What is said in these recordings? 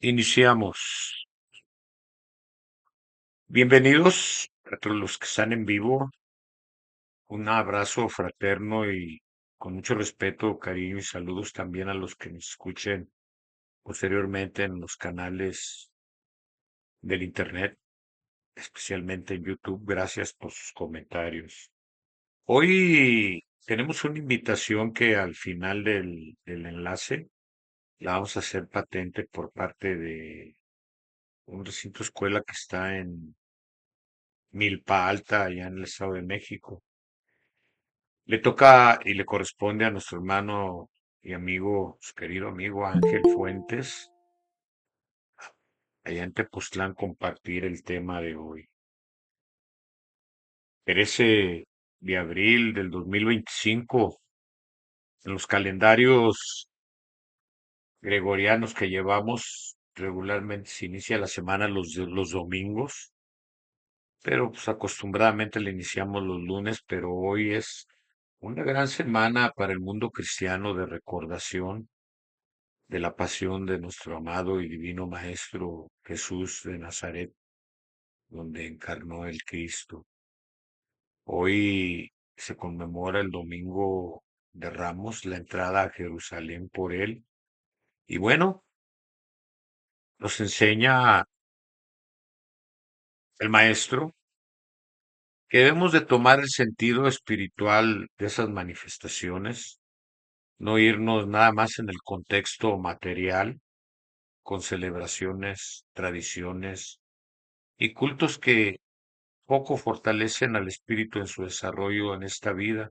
Iniciamos. Bienvenidos a todos los que están en vivo. Un abrazo fraterno y con mucho respeto, cariño y saludos también a los que nos escuchen posteriormente en los canales del Internet, especialmente en YouTube. Gracias por sus comentarios. Hoy tenemos una invitación que al final del enlace la vamos a hacer patente por parte de un recinto escuela que está en Milpa Alta, allá en el Estado de México. Le toca y le corresponde a nuestro hermano y amigo, su querido amigo Ángel Fuentes, allá en Tepoztlán, compartir el tema de hoy. 13 de abril del 2025, en los calendarios gregorianos que llevamos, regularmente se inicia la semana los domingos, pero pues acostumbradamente le iniciamos los lunes, pero hoy es una gran semana para el mundo cristiano de recordación de la pasión de nuestro amado y divino Maestro Jesús de Nazaret, donde encarnó el Cristo. Hoy se conmemora el Domingo de Ramos, la entrada a Jerusalén por él. Y bueno, nos enseña el Maestro que debemos de tomar el sentido espiritual de esas manifestaciones, no irnos nada más en el contexto material, con celebraciones, tradiciones y cultos que poco fortalecen al espíritu en su desarrollo en esta vida.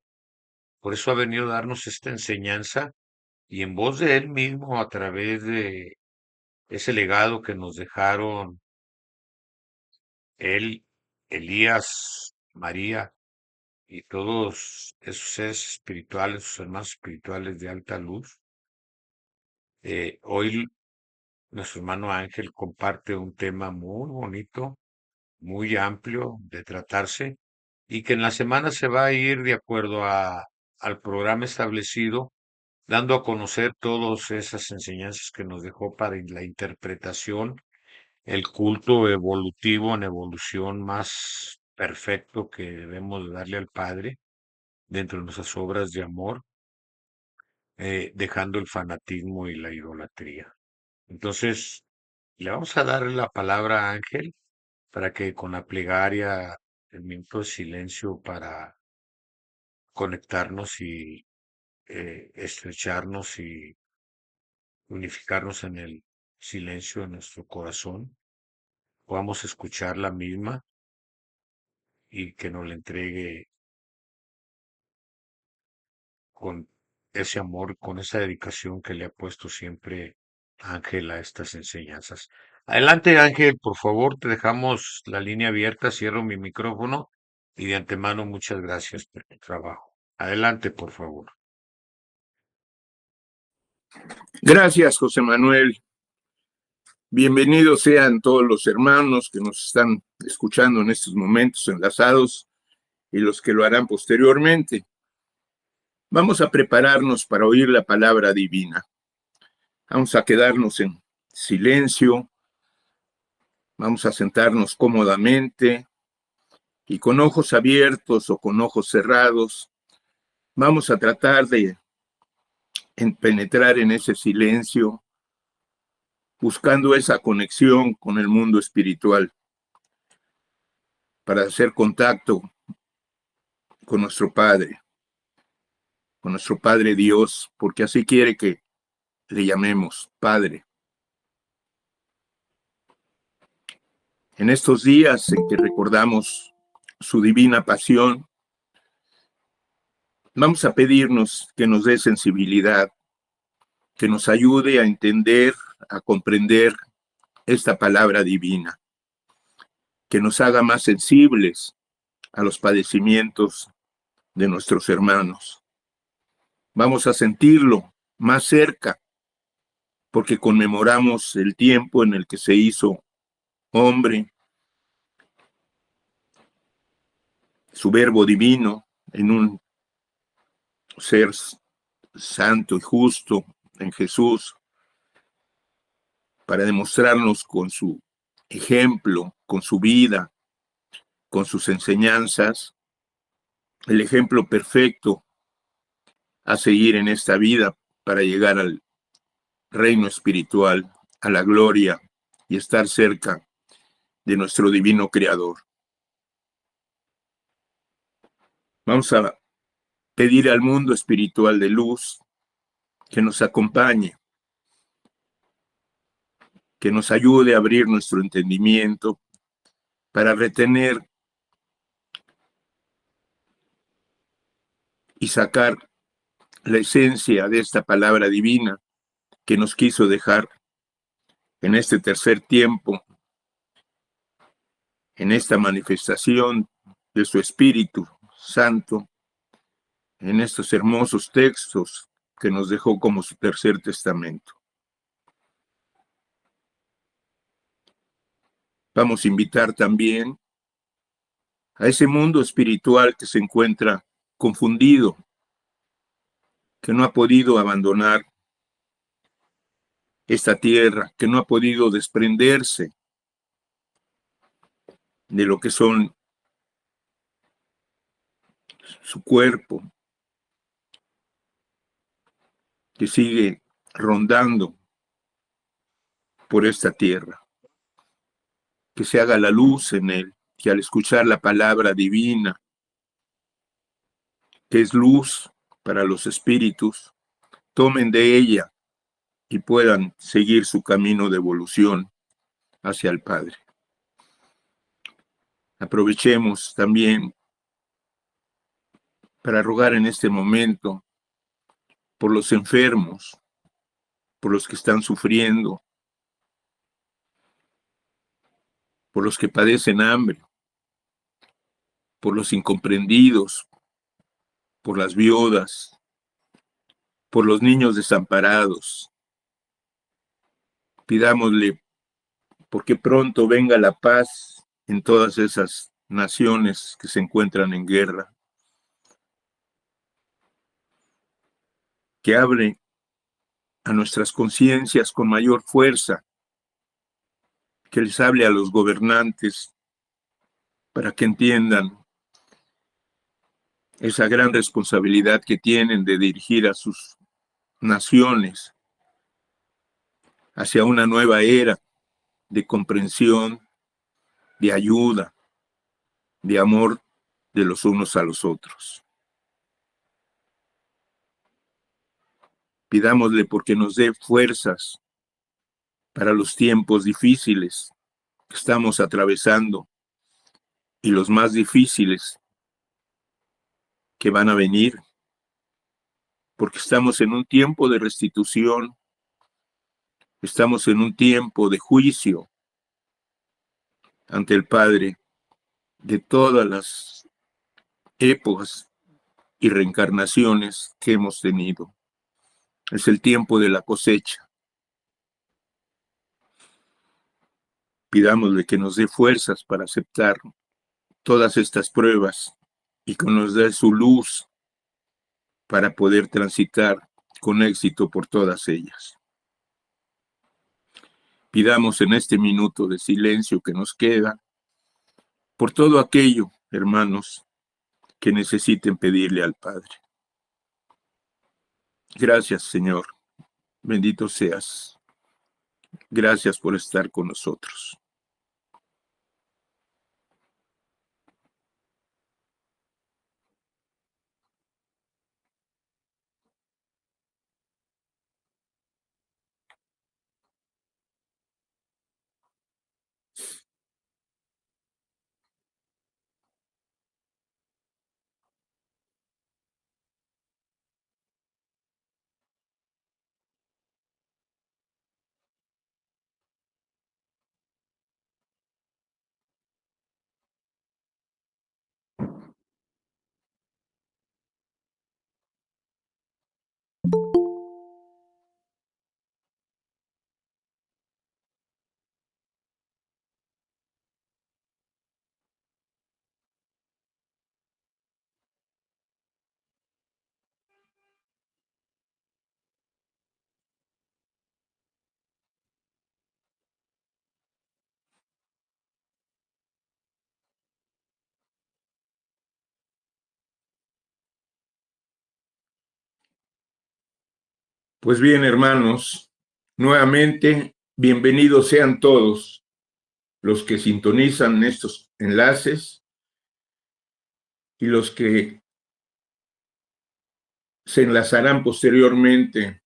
Por eso ha venido a darnos esta enseñanza y en voz de él mismo, a través de ese legado que nos dejaron él, Elías, María y todos esos seres espirituales, sus hermanos espirituales de alta luz. Hoy nuestro hermano Ángel comparte un tema muy bonito, muy amplio de tratarse y que en la semana se va a ir de acuerdo al programa establecido, dando a conocer todas esas enseñanzas que nos dejó para la interpretación, el culto evolutivo en evolución más perfecto que debemos darle al Padre dentro de nuestras obras de amor, dejando el fanatismo y la idolatría. Entonces, le vamos a dar la palabra a Ángel para que con la plegaria, el minuto de silencio para conectarnos y estrecharnos y unificarnos en el silencio de nuestro corazón, podamos escuchar la misma y que nos la entregue con ese amor, con esa dedicación que le ha puesto siempre Ángel a estas enseñanzas. Adelante, Ángel, por favor, te dejamos la línea abierta, cierro mi micrófono y de antemano muchas gracias por tu trabajo. Adelante, por favor. Gracias, José Manuel. Bienvenidos sean todos los hermanos que nos están escuchando en estos momentos enlazados y los que lo harán posteriormente. Vamos a prepararnos para oír la palabra divina. Vamos a quedarnos en silencio, vamos a sentarnos cómodamente y con ojos abiertos o con ojos cerrados, vamos a tratar de penetrar en ese silencio, buscando esa conexión con el mundo espiritual para hacer contacto con nuestro Padre Dios, porque así quiere que le llamemos Padre. En estos días en que recordamos su divina pasión, vamos a pedirnos que nos dé sensibilidad, que nos ayude a entender, a comprender esta palabra divina, que nos haga más sensibles a los padecimientos de nuestros hermanos. Vamos a sentirlo más cerca, porque conmemoramos el tiempo en el que se hizo hombre, su verbo divino, en un ser santo y justo en Jesús, para demostrarnos con su ejemplo, con su vida, con sus enseñanzas, el ejemplo perfecto a seguir en esta vida para llegar al reino espiritual, a la gloria y estar cerca de nuestro divino Creador. Vamos a pedir al mundo espiritual de luz que nos acompañe, que nos ayude a abrir nuestro entendimiento para retener y sacar la esencia de esta palabra divina que nos quiso dejar en este tercer tiempo, en esta manifestación de su Espíritu Santo, en estos hermosos textos que nos dejó como su tercer testamento. Vamos a invitar también a ese mundo espiritual que se encuentra confundido, que no ha podido abandonar esta tierra, que no ha podido desprenderse de lo que son su cuerpo, que sigue rondando por esta tierra, que se haga la luz en él, que al escuchar la palabra divina, que es luz para los espíritus, tomen de ella y puedan seguir su camino de evolución hacia el Padre. Aprovechemos también para rogar en este momento por los enfermos, por los que están sufriendo, por los que padecen hambre, por los incomprendidos, por las viudas, por los niños desamparados. Pidámosle porque pronto venga la paz en todas esas naciones que se encuentran en guerra, que abre a nuestras conciencias con mayor fuerza, que les hable a los gobernantes para que entiendan esa gran responsabilidad que tienen de dirigir a sus naciones hacia una nueva era de comprensión, de ayuda, de amor de los unos a los otros. Pidámosle porque nos dé fuerzas para los tiempos difíciles que estamos atravesando y los más difíciles que van a venir, porque estamos en un tiempo de restitución, estamos en un tiempo de juicio ante el Padre de todas las épocas y reencarnaciones que hemos tenido. Es el tiempo de la cosecha. Pidámosle que nos dé fuerzas para aceptar todas estas pruebas y que nos dé su luz para poder transitar con éxito por todas ellas. Pidamos en este minuto de silencio que nos queda por todo aquello, hermanos, que necesiten pedirle al Padre. Gracias, Señor. Bendito seas. Gracias por estar con nosotros. Pues bien, hermanos, nuevamente, bienvenidos sean todos los que sintonizan estos enlaces y los que se enlazarán posteriormente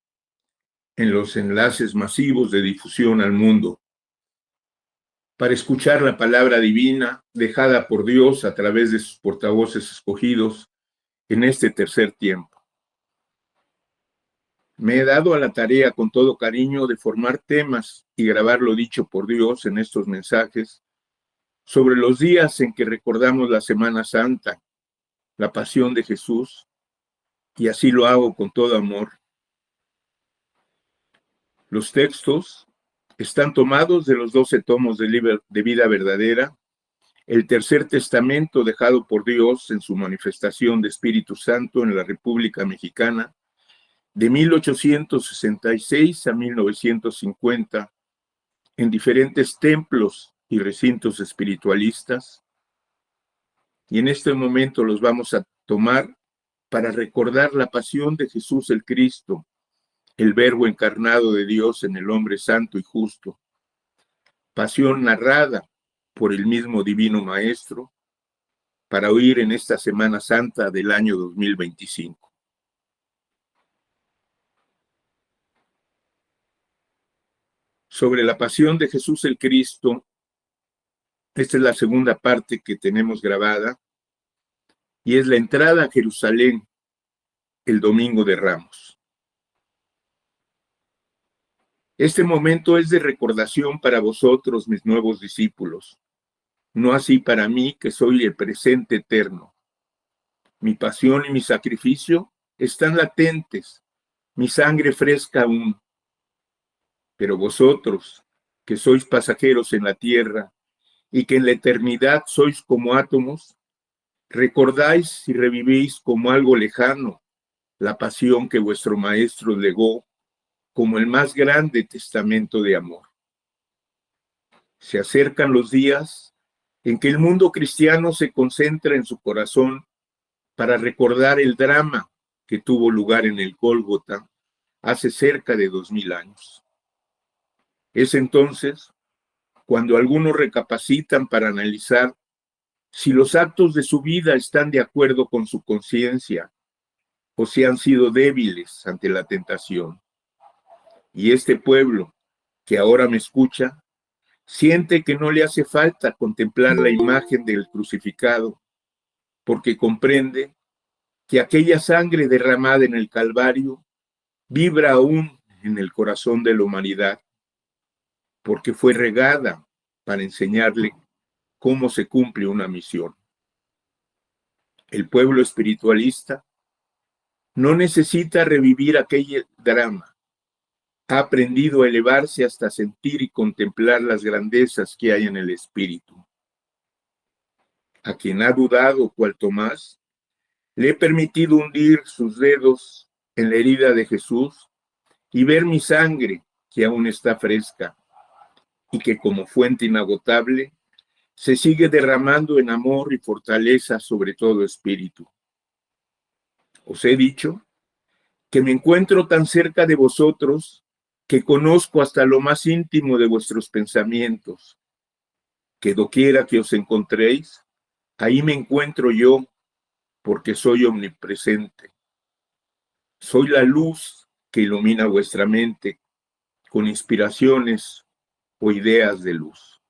en los enlaces masivos de difusión al mundo para escuchar la palabra divina dejada por Dios a través de sus portavoces escogidos en este tercer tiempo. Me he dado a la tarea con todo cariño de formar temas y grabar lo dicho por Dios en estos mensajes sobre los días en que recordamos la Semana Santa, la pasión de Jesús, y así lo hago con todo amor. Los textos están tomados de los 12 tomos de vida verdadera, el tercer testamento dejado por Dios en su manifestación de Espíritu Santo en la República Mexicana, de 1866 a 1950, en diferentes templos y recintos espiritualistas. Y en este momento los vamos a tomar para recordar la pasión de Jesús el Cristo, el Verbo encarnado de Dios en el hombre santo y justo. Pasión narrada por el mismo Divino Maestro para oír en esta Semana Santa del año 2025. Sobre la pasión de Jesús el Cristo, esta es la segunda parte que tenemos grabada, y es la entrada a Jerusalén el Domingo de Ramos. Este momento es de recordación para vosotros, mis nuevos discípulos, no así para mí, que soy el presente eterno. Mi pasión y mi sacrificio están latentes, mi sangre fresca aún. Pero vosotros, que sois pasajeros en la tierra y que en la eternidad sois como átomos, recordáis y revivís como algo lejano la pasión que vuestro Maestro legó como el más grande testamento de amor. Se acercan los días en que el mundo cristiano se concentra en su corazón para recordar el drama que tuvo lugar en el Gólgota hace cerca de 2000 años. Es entonces cuando algunos recapacitan para analizar si los actos de su vida están de acuerdo con su conciencia o si han sido débiles ante la tentación. Y este pueblo que ahora me escucha siente que no le hace falta contemplar la imagen del crucificado, porque comprende que aquella sangre derramada en el Calvario vibra aún en el corazón de la humanidad, porque fue regada para enseñarle cómo se cumple una misión. El pueblo espiritualista no necesita revivir aquel drama. Ha aprendido a elevarse hasta sentir y contemplar las grandezas que hay en el espíritu. A quien ha dudado, cual Tomás, le he permitido hundir sus dedos en la herida de Jesús y ver mi sangre que aún está fresca y que como fuente inagotable se sigue derramando en amor y fortaleza sobre todo espíritu. Os he dicho que me encuentro tan cerca de vosotros que conozco hasta lo más íntimo de vuestros pensamientos, que doquiera que os encontréis, ahí me encuentro yo, porque soy omnipresente. Soy la luz que ilumina vuestra mente con inspiraciones o ideas de luz.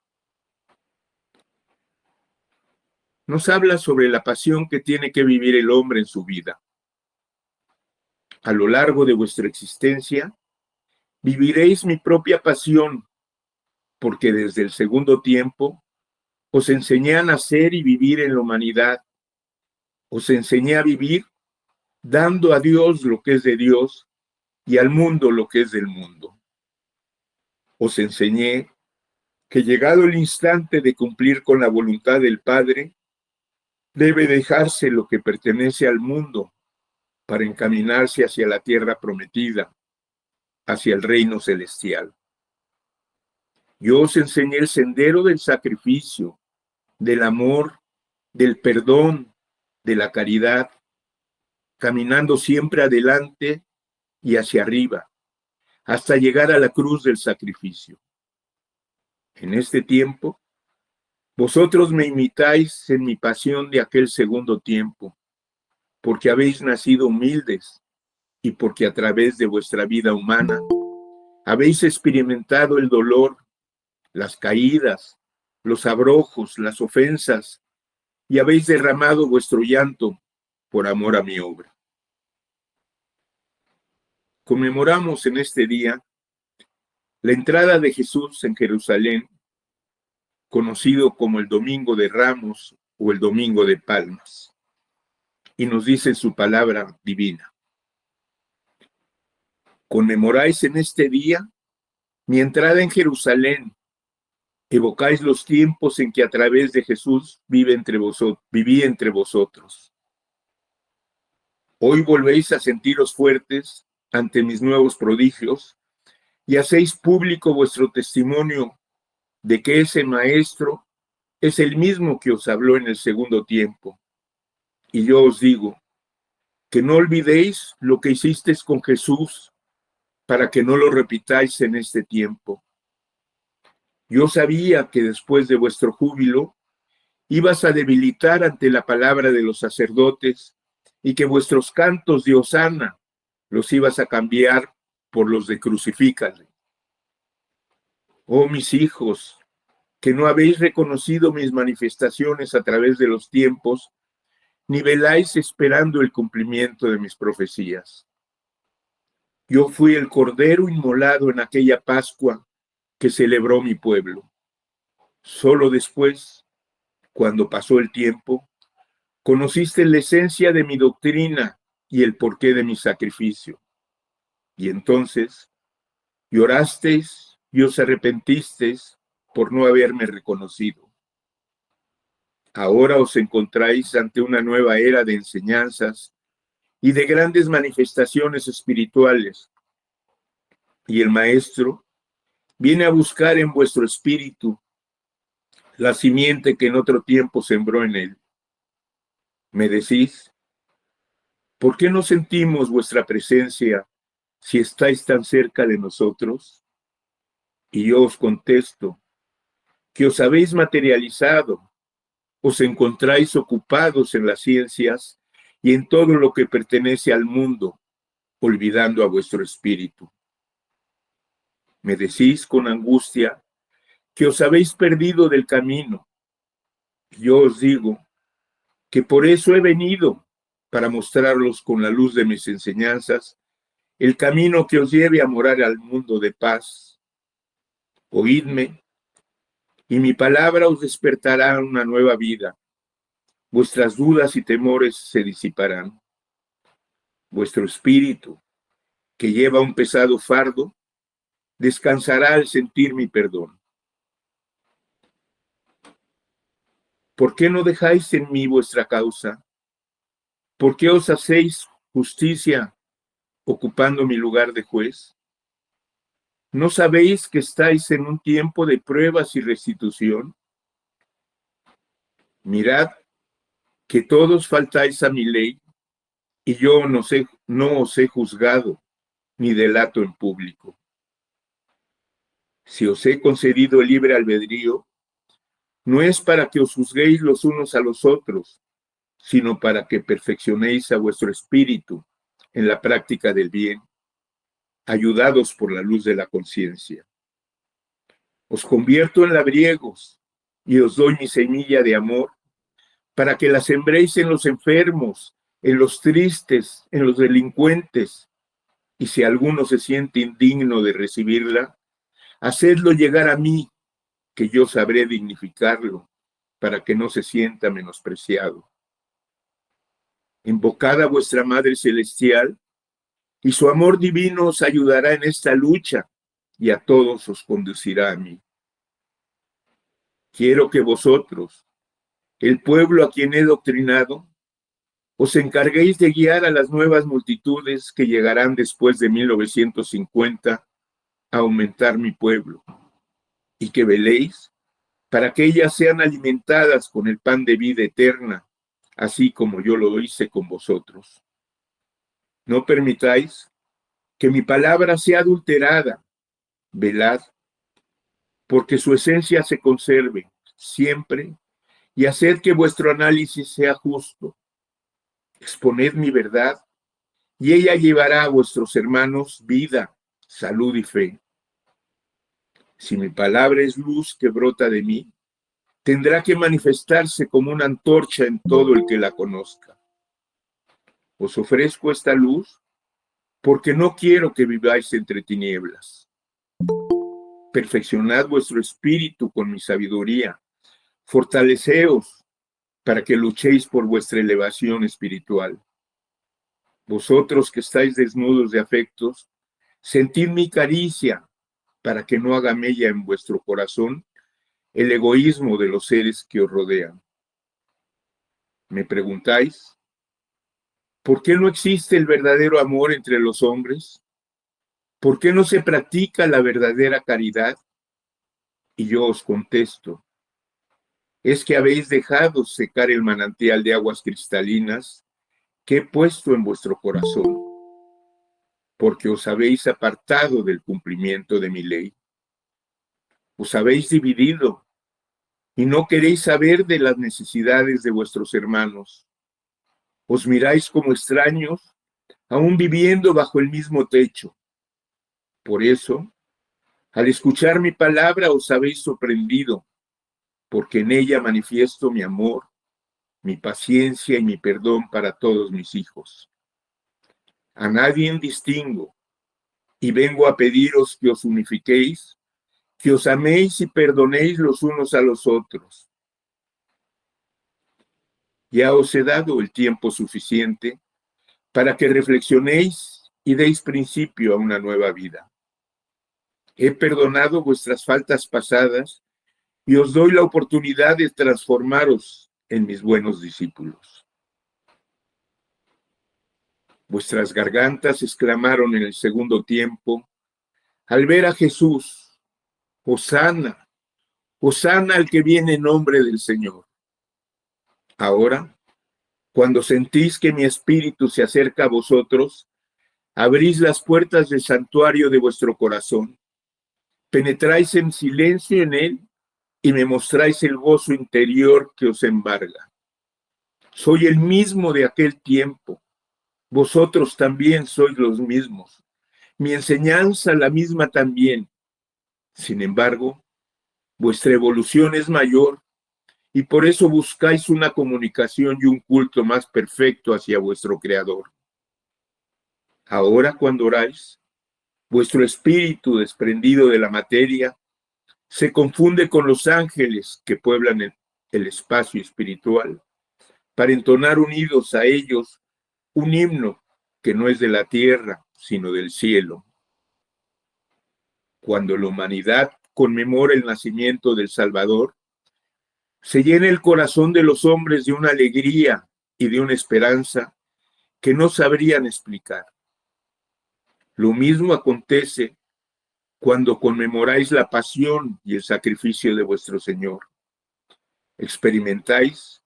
Nos habla sobre la pasión que tiene que vivir el hombre en su vida. A lo largo de vuestra existencia, viviréis mi propia pasión, porque desde el segundo tiempo os enseñé a nacer y vivir en la humanidad. Os enseñé a vivir dando a Dios lo que es de Dios y al mundo lo que es del mundo. Os enseñé que llegado el instante de cumplir con la voluntad del Padre, debe dejarse lo que pertenece al mundo para encaminarse hacia la tierra prometida, hacia el reino celestial. Yo os enseñé el sendero del sacrificio, del amor, del perdón, de la caridad, caminando siempre adelante y hacia arriba, hasta llegar a la cruz del sacrificio. En este tiempo, vosotros me imitáis en mi pasión de aquel segundo tiempo, porque habéis nacido humildes y porque a través de vuestra vida humana habéis experimentado el dolor, las caídas, los abrojos, las ofensas, y habéis derramado vuestro llanto por amor a mi obra. Conmemoramos en este día la entrada de Jesús en Jerusalén, conocido como el Domingo de Ramos o el Domingo de Palmas, y nos dice su palabra divina: conmemoráis en este día mi entrada en Jerusalén, evocáis los tiempos en que a través de Jesús viví entre vosotros. Hoy volvéis a sentiros fuertes ante mis nuevos prodigios y hacéis público vuestro testimonio de que ese Maestro es el mismo que os habló en el segundo tiempo. Y yo os digo, que no olvidéis lo que hicisteis con Jesús para que no lo repitáis en este tiempo. Yo sabía que después de vuestro júbilo ibas a debilitar ante la palabra de los sacerdotes y que vuestros cantos de hosana los ibas a cambiar por los de crucifícale. Oh mis hijos, que no habéis reconocido mis manifestaciones a través de los tiempos, ni veláis esperando el cumplimiento de mis profecías. Yo fui el cordero inmolado en aquella Pascua que celebró mi pueblo. Solo después, cuando pasó el tiempo, conociste la esencia de mi doctrina y el porqué de mi sacrificio. Y entonces llorasteis y os arrepentisteis por no haberme reconocido. Ahora os encontráis ante una nueva era de enseñanzas y de grandes manifestaciones espirituales. Y el Maestro viene a buscar en vuestro espíritu la simiente que en otro tiempo sembró en él. Me decís, ¿por qué no sentimos vuestra presencia si estáis tan cerca de nosotros? Y yo os contesto, que os habéis materializado, os encontráis ocupados en las ciencias y en todo lo que pertenece al mundo, olvidando a vuestro espíritu. Me decís con angustia que os habéis perdido del camino. Yo os digo que por eso he venido, para mostraros con la luz de mis enseñanzas el camino que os lleve a morar al mundo de paz. Oídme, y mi palabra os despertará una nueva vida. Vuestras dudas y temores se disiparán. Vuestro espíritu, que lleva un pesado fardo, descansará al sentir mi perdón. ¿Por qué no dejáis en mí vuestra causa? ¿Por qué os hacéis justicia ocupando mi lugar de juez? ¿No sabéis que estáis en un tiempo de pruebas y restitución? Mirad que todos faltáis a mi ley, y yo no os he juzgado ni delato en público. Si os he concedido el libre albedrío, no es para que os juzguéis los unos a los otros, sino para que perfeccionéis a vuestro espíritu en la práctica del bien, ayudados por la luz de la conciencia. Os convierto en labriegos y os doy mi semilla de amor, para que la sembréis en los enfermos, en los tristes, en los delincuentes, y si alguno se siente indigno de recibirla, hacedlo llegar a mí, que yo sabré dignificarlo, para que no se sienta menospreciado. Invocad a vuestra Madre Celestial, y su amor divino os ayudará en esta lucha, y a todos os conducirá a mí. Quiero que vosotros, el pueblo a quien he doctrinado, os encarguéis de guiar a las nuevas multitudes que llegarán después de 1950 a aumentar mi pueblo, y que veléis para que ellas sean alimentadas con el pan de vida eterna, así como yo lo hice con vosotros. No permitáis que mi palabra sea adulterada. Velad, porque su esencia se conserve siempre, y haced que vuestro análisis sea justo. Exponed mi verdad, y ella llevará a vuestros hermanos vida, salud y fe. Si mi palabra es luz que brota de mí, tendrá que manifestarse como una antorcha en todo el que la conozca. Os ofrezco esta luz porque no quiero que viváis entre tinieblas. Perfeccionad vuestro espíritu con mi sabiduría. Fortaleceos para que luchéis por vuestra elevación espiritual. Vosotros que estáis desnudos de afectos, sentid mi caricia para que no haga mella en vuestro corazón el egoísmo de los seres que os rodean. ¿Me preguntáis? ¿Por qué no existe el verdadero amor entre los hombres? ¿Por qué no se practica la verdadera caridad? Y yo os contesto, es que habéis dejado secar el manantial de aguas cristalinas que he puesto en vuestro corazón, porque os habéis apartado del cumplimiento de mi ley. Os habéis dividido y no queréis saber de las necesidades de vuestros hermanos. Os miráis como extraños, aún viviendo bajo el mismo techo. Por eso, al escuchar mi palabra os habéis sorprendido, porque en ella manifiesto mi amor, mi paciencia y mi perdón para todos mis hijos. A nadie distingo, y vengo a pediros que os unifiquéis, que os améis y perdonéis los unos a los otros. Ya os he dado el tiempo suficiente para que reflexionéis y deis principio a una nueva vida. He perdonado vuestras faltas pasadas y os doy la oportunidad de transformaros en mis buenos discípulos. Vuestras gargantas exclamaron en el segundo tiempo, al ver a Jesús, Hosana, Hosana al que viene en nombre del Señor. Ahora, cuando sentís que mi espíritu se acerca a vosotros, abrís las puertas del santuario de vuestro corazón, penetráis en silencio en él y me mostráis el gozo interior que os embarga. Soy el mismo de aquel tiempo, vosotros también sois los mismos, mi enseñanza la misma también. Sin embargo, vuestra evolución es mayor y por eso buscáis una comunicación y un culto más perfecto hacia vuestro Creador. Ahora cuando oráis, vuestro espíritu desprendido de la materia se confunde con los ángeles que pueblan el espacio espiritual para entonar unidos a ellos un himno que no es de la tierra, sino del cielo. Cuando la humanidad conmemora el nacimiento del Salvador, se llena el corazón de los hombres de una alegría y de una esperanza que no sabrían explicar. Lo mismo acontece cuando conmemoráis la pasión y el sacrificio de vuestro Señor. Experimentáis,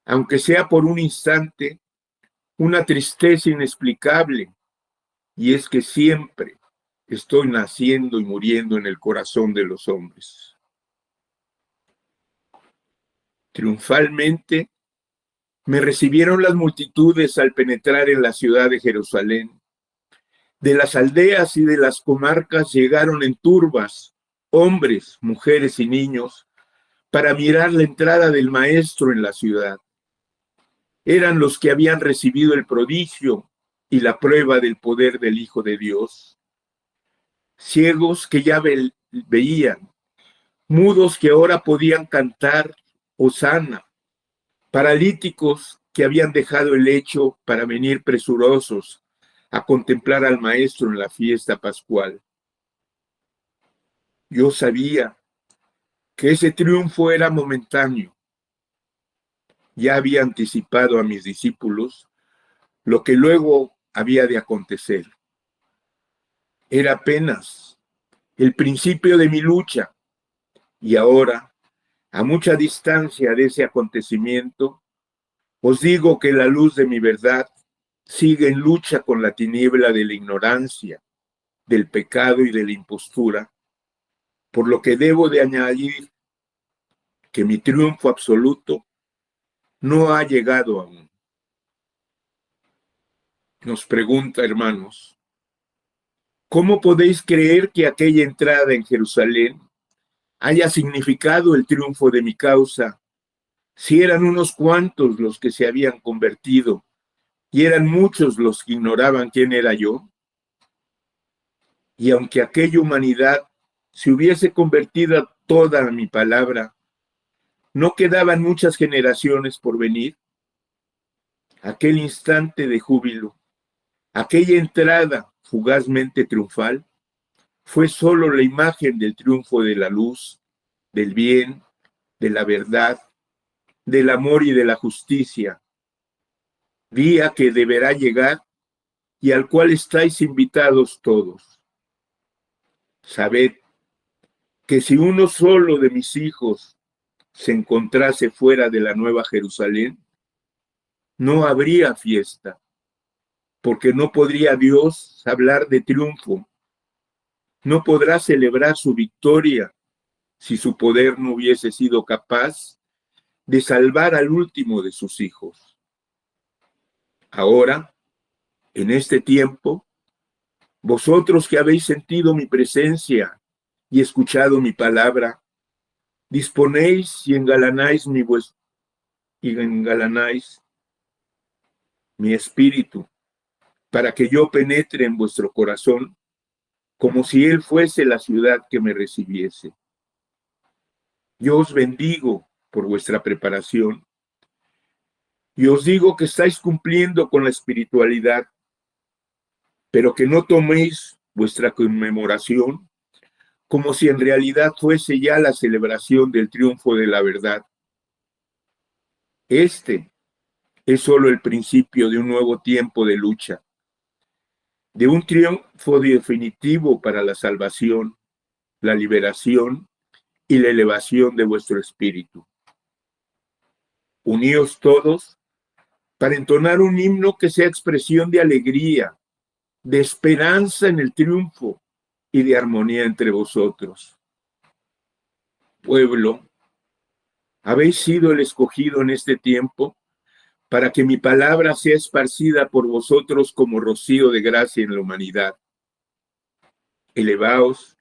aunque sea por un instante, una tristeza inexplicable, y es que siempre estoy naciendo y muriendo en el corazón de los hombres. Triunfalmente me recibieron las multitudes al penetrar en la ciudad de Jerusalén. De las aldeas y de las comarcas llegaron en turbas, hombres, mujeres y niños, para mirar la entrada del Maestro en la ciudad. Eran los que habían recibido el prodigio y la prueba del poder del Hijo de Dios. Ciegos que ya veían, mudos que ahora podían cantar Hosana, paralíticos que habían dejado el lecho para venir presurosos a contemplar al Maestro en la fiesta pascual. Yo sabía que ese triunfo era momentáneo. Ya había anticipado a mis discípulos lo que luego había de acontecer. Era apenas el principio de mi lucha y ahora, a mucha distancia de ese acontecimiento, os digo que la luz de mi verdad sigue en lucha con la tiniebla de la ignorancia, del pecado y de la impostura, por lo que debo de añadir que mi triunfo absoluto no ha llegado aún. Nos pregunta, hermanos, ¿cómo podéis creer que aquella entrada en Jerusalén haya significado el triunfo de mi causa, si eran unos cuantos los que se habían convertido y eran muchos los que ignoraban quién era yo? Y aunque aquella humanidad se hubiese convertido a toda mi palabra, ¿no quedaban muchas generaciones por venir? Aquel instante de júbilo, aquella entrada fugazmente triunfal, fue solo la imagen del triunfo de la luz, del bien, de la verdad, del amor y de la justicia, día que deberá llegar y al cual estáis invitados todos. Sabed que si uno solo de mis hijos se encontrase fuera de la Nueva Jerusalén, no habría fiesta, porque no podría Dios hablar de triunfo, no podrá celebrar su victoria si su poder no hubiese sido capaz de salvar al último de sus hijos. Ahora, en este tiempo, vosotros que habéis sentido mi presencia y escuchado mi palabra, disponéis y engalanáis mi espíritu para que yo penetre en vuestro corazón como si él fuese la ciudad que me recibiese. Yo os bendigo por vuestra preparación y os digo que estáis cumpliendo con la espiritualidad, pero que no toméis vuestra conmemoración como si en realidad fuese ya la celebración del triunfo de la verdad. Este es solo el principio de un nuevo tiempo de lucha, de un triunfo definitivo para la salvación, la liberación y la elevación de vuestro espíritu. Uníos todos para entonar un himno que sea expresión de alegría, de esperanza en el triunfo y de armonía entre vosotros. Pueblo, habéis sido el escogido en este tiempo para que mi palabra sea esparcida por vosotros como rocío de gracia en la humanidad. Elevaos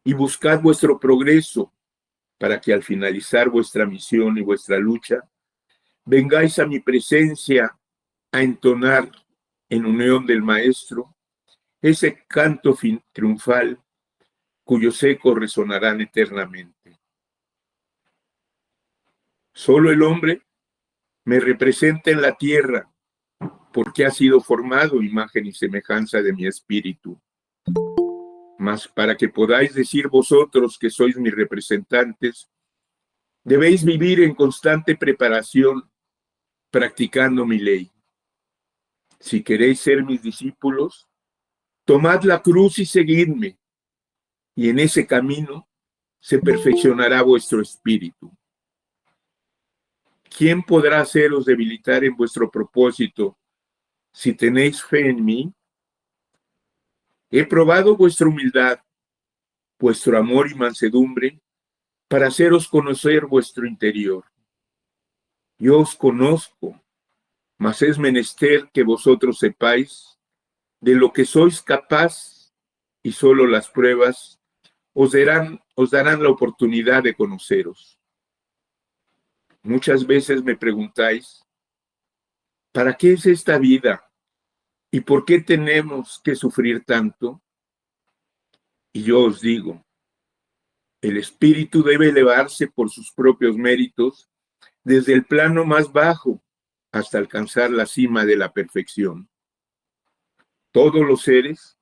y buscad vuestro progreso para que al finalizar vuestra misión y vuestra lucha, vengáis a mi presencia a entonar en unión del Maestro ese canto triunfal cuyos ecos resonarán eternamente. Solo el hombre me representa en la tierra porque ha sido formado imagen y semejanza de mi espíritu. Mas para que podáis decir vosotros que sois mis representantes, debéis vivir en constante preparación, practicando mi ley. Si queréis ser mis discípulos, tomad la cruz y seguidme, y en ese camino se perfeccionará vuestro espíritu. ¿Quién podrá haceros debilitar en vuestro propósito si tenéis fe en mí? He probado vuestra humildad, vuestro amor y mansedumbre, para haceros conocer vuestro interior. Yo os conozco, mas es menester que vosotros sepáis de lo que sois capaz, y solo las pruebas os darán la oportunidad de conoceros. Muchas veces me preguntáis, ¿para qué es esta vida? ¿Y por qué tenemos que sufrir tanto? Y yo os digo, el espíritu debe elevarse por sus propios méritos desde el plano más bajo hasta alcanzar la cima de la perfección. Todos los seres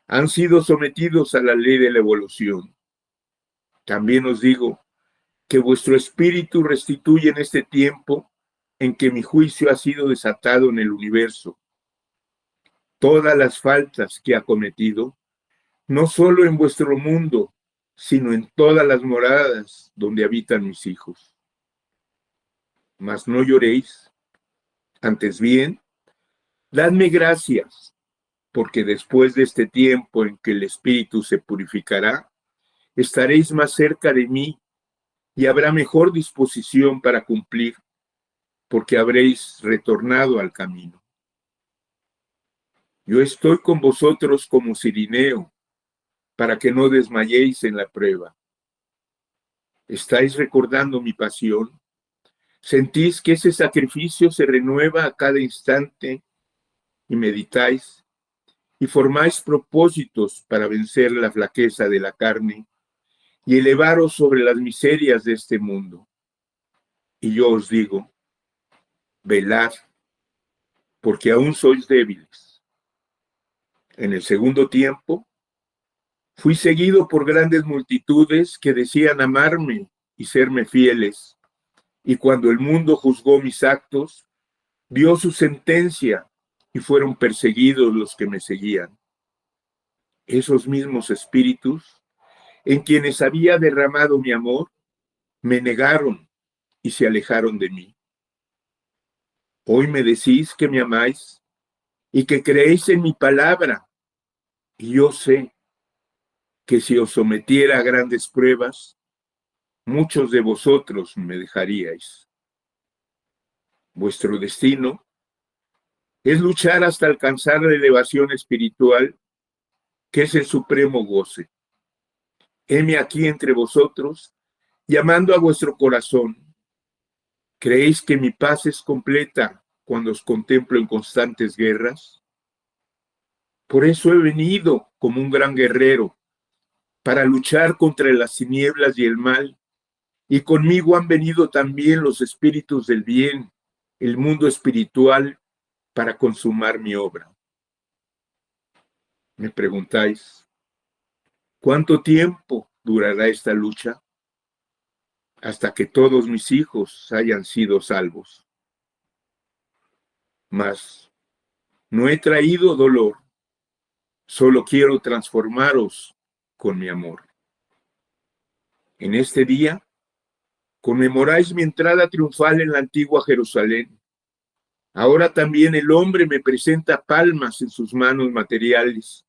han sido sometidos a la ley de la evolución. También os digo que vuestro espíritu restituye en este tiempo en que mi juicio ha sido desatado en el universo todas las faltas que ha cometido, no solo en vuestro mundo, sino en todas las moradas donde habitan mis hijos. Mas no lloréis, antes bien, Dadme gracias, porque después de este tiempo en que el espíritu se purificará, estaréis más cerca de mí y habrá mejor disposición para cumplir, porque habréis retornado al camino. Yo estoy con vosotros como cirineo, para que no desmayéis en la prueba. ¿Estáis recordando mi pasión? ¿Sentís que ese sacrificio se renueva a cada instante y meditáis y formáis propósitos para vencer la flaqueza de la carne y elevaros sobre las miserias de este mundo? Y yo os digo, velad, porque aún sois débiles. En el segundo tiempo, fui seguido por grandes multitudes que decían amarme y serme fieles, y cuando el mundo juzgó mis actos, dio su sentencia y fueron perseguidos los que me seguían. Esos mismos espíritus, en quienes había derramado mi amor, me negaron y se alejaron de mí. Hoy me decís que me amáis y que creéis en mi palabra, y yo sé que si os sometiera a grandes pruebas, muchos de vosotros me dejaríais. Vuestro destino es luchar hasta alcanzar la elevación espiritual, que es el supremo goce. Heme aquí entre vosotros, llamando a vuestro corazón. ¿Creéis que mi paz es completa cuando os contemplo en constantes guerras? Por eso he venido como un gran guerrero, para luchar contra las tinieblas y el mal, y conmigo han venido también los espíritus del bien, el mundo espiritual, para consumar mi obra. Me preguntáis, ¿cuánto tiempo durará esta lucha? Hasta que todos mis hijos hayan sido salvos. Mas no he traído dolor, solo quiero transformaros con mi amor. En este día conmemoráis mi entrada triunfal en la antigua Jerusalén. Ahora también el hombre me presenta palmas en sus manos materiales,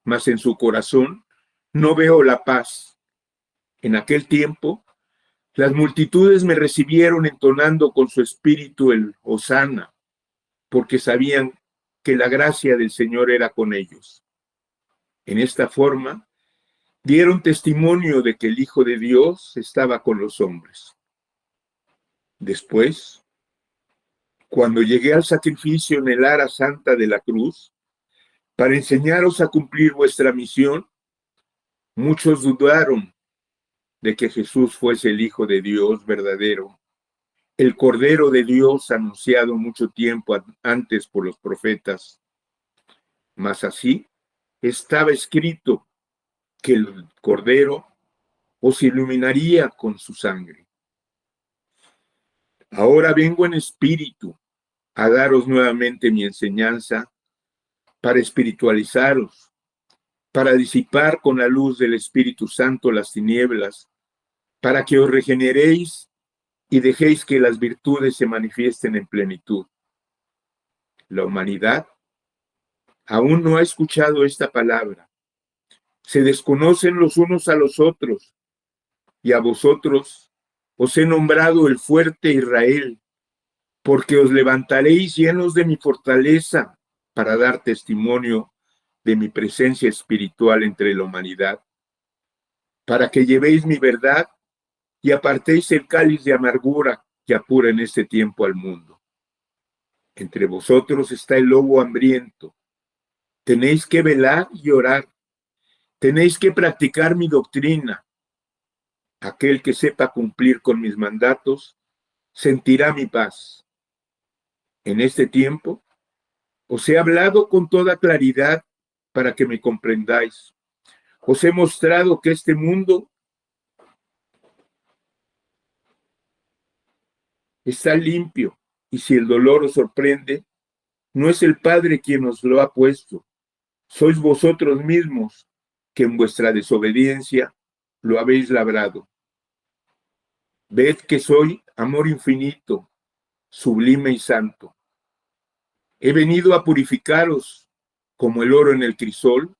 mas en su corazón no veo la paz. En aquel tiempo, las multitudes me recibieron entonando con su espíritu el Hosana, porque sabían que la gracia del Señor era con ellos. En esta forma, dieron testimonio de que el Hijo de Dios estaba con los hombres. Después, cuando llegué al sacrificio en el ara santa de la cruz, para enseñaros a cumplir vuestra misión, muchos dudaron de que Jesús fuese el Hijo de Dios verdadero, el Cordero de Dios anunciado mucho tiempo antes por los profetas. Mas así estaba escrito que el Cordero os iluminaría con su sangre. Ahora vengo en espíritu a daros nuevamente mi enseñanza para espiritualizaros, para disipar con la luz del Espíritu Santo las tinieblas, para que os regeneréis y dejéis que las virtudes se manifiesten en plenitud. La humanidad aún no ha escuchado esta palabra. Se desconocen los unos a los otros, y a vosotros os he nombrado el fuerte Israel, porque os levantaréis llenos de mi fortaleza para dar testimonio de mi presencia espiritual entre la humanidad, para que llevéis mi verdad y apartéis el cáliz de amargura que apura en este tiempo al mundo. Entre vosotros está el lobo hambriento. Tenéis que velar y orar. Tenéis que practicar mi doctrina. Aquel que sepa cumplir con mis mandatos sentirá mi paz. En este tiempo os he hablado con toda claridad para que me comprendáis. Os he mostrado que este mundo está limpio, y si el dolor os sorprende, no es el Padre quien os lo ha puesto, sois vosotros mismos que en vuestra desobediencia lo habéis labrado. Ved que soy amor infinito, sublime y santo. He venido a purificaros como el oro en el crisol,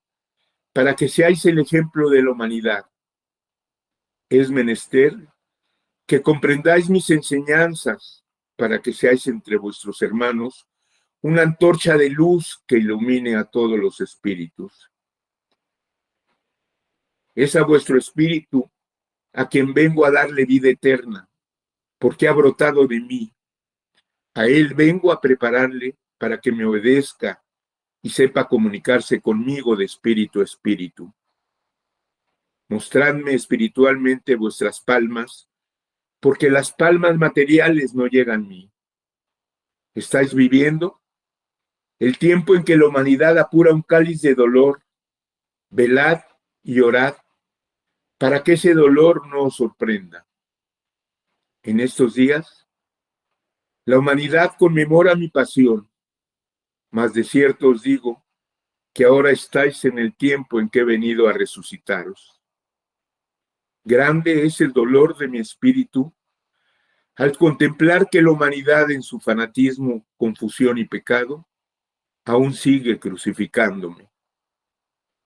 para que seáis el ejemplo de la humanidad. Es menester que comprendáis mis enseñanzas, para que seáis entre vuestros hermanos una antorcha de luz que ilumine a todos los espíritus. Es a vuestro espíritu a quien vengo a darle vida eterna, porque ha brotado de mí. A él vengo a prepararle para que me obedezca y sepa comunicarse conmigo de espíritu a espíritu. Mostradme espiritualmente vuestras palmas, porque las palmas materiales no llegan a mí. ¿Estáis viviendo el tiempo en que la humanidad apura un cáliz de dolor? Velad y orad para que ese dolor no os sorprenda. En estos días, la humanidad conmemora mi pasión, mas de cierto os digo que ahora estáis en el tiempo en que he venido a resucitaros. Grande es el dolor de mi espíritu al contemplar que la humanidad en su fanatismo, confusión y pecado aún sigue crucificándome.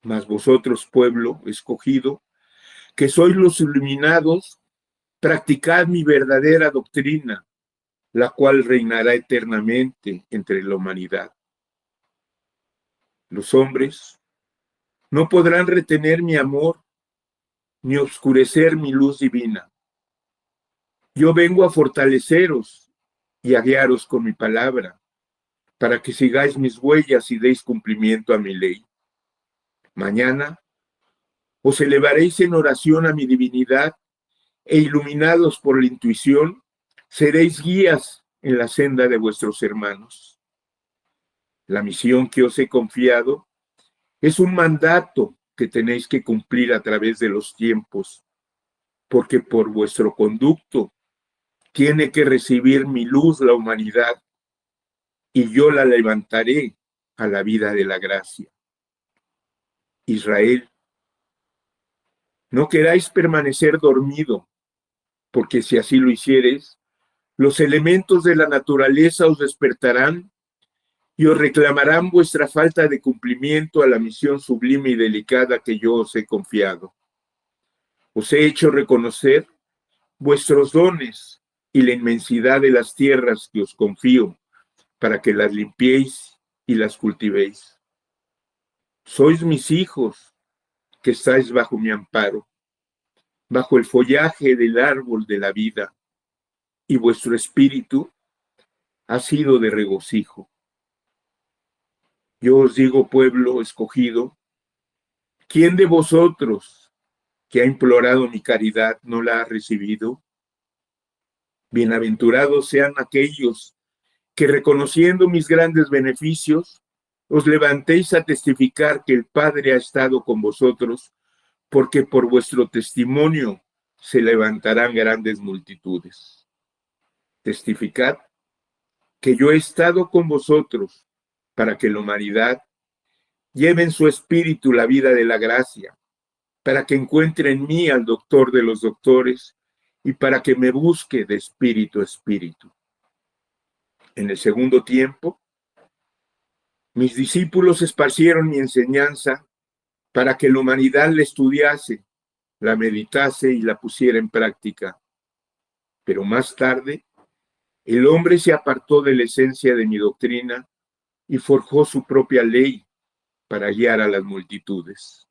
Mas vosotros, pueblo escogido, que sois los iluminados, practicad mi verdadera doctrina, la cual reinará eternamente entre la humanidad. Los hombres no podrán retener mi amor ni oscurecer mi luz divina. Yo vengo a fortaleceros y a guiaros con mi palabra, para que sigáis mis huellas y deis cumplimiento a mi ley. Mañana os elevaréis en oración a mi divinidad e iluminados por la intuición, seréis guías en la senda de vuestros hermanos. La misión que os he confiado es un mandato que tenéis que cumplir a través de los tiempos, porque por vuestro conducto tiene que recibir mi luz la humanidad, y yo la levantaré a la vida de la gracia. Israel, no queráis permanecer dormido, porque si así lo hiciereis, los elementos de la naturaleza os despertarán y os reclamarán vuestra falta de cumplimiento a la misión sublime y delicada que yo os he confiado. Os he hecho reconocer vuestros dones y la inmensidad de las tierras que os confío, para que las limpiéis y las cultivéis. Sois mis hijos, que estáis bajo mi amparo, bajo el follaje del árbol de la vida, y vuestro espíritu ha sido de regocijo. Yo os digo, pueblo escogido, ¿quién de vosotros que ha implorado mi caridad no la ha recibido? Bienaventurados sean aquellos que, reconociendo mis grandes beneficios, os levantéis a testificar que el Padre ha estado con vosotros, porque por vuestro testimonio se levantarán grandes multitudes. Testificad que yo he estado con vosotros para que la humanidad lleve en su espíritu la vida de la gracia, para que encuentre en mí al doctor de los doctores y para que me busque de espíritu a espíritu. En el segundo tiempo, mis discípulos esparcieron mi enseñanza para que la humanidad la estudiase, la meditase y la pusiera en práctica. Pero más tarde, el hombre se apartó de la esencia de mi doctrina y forjó su propia ley para guiar a las multitudes.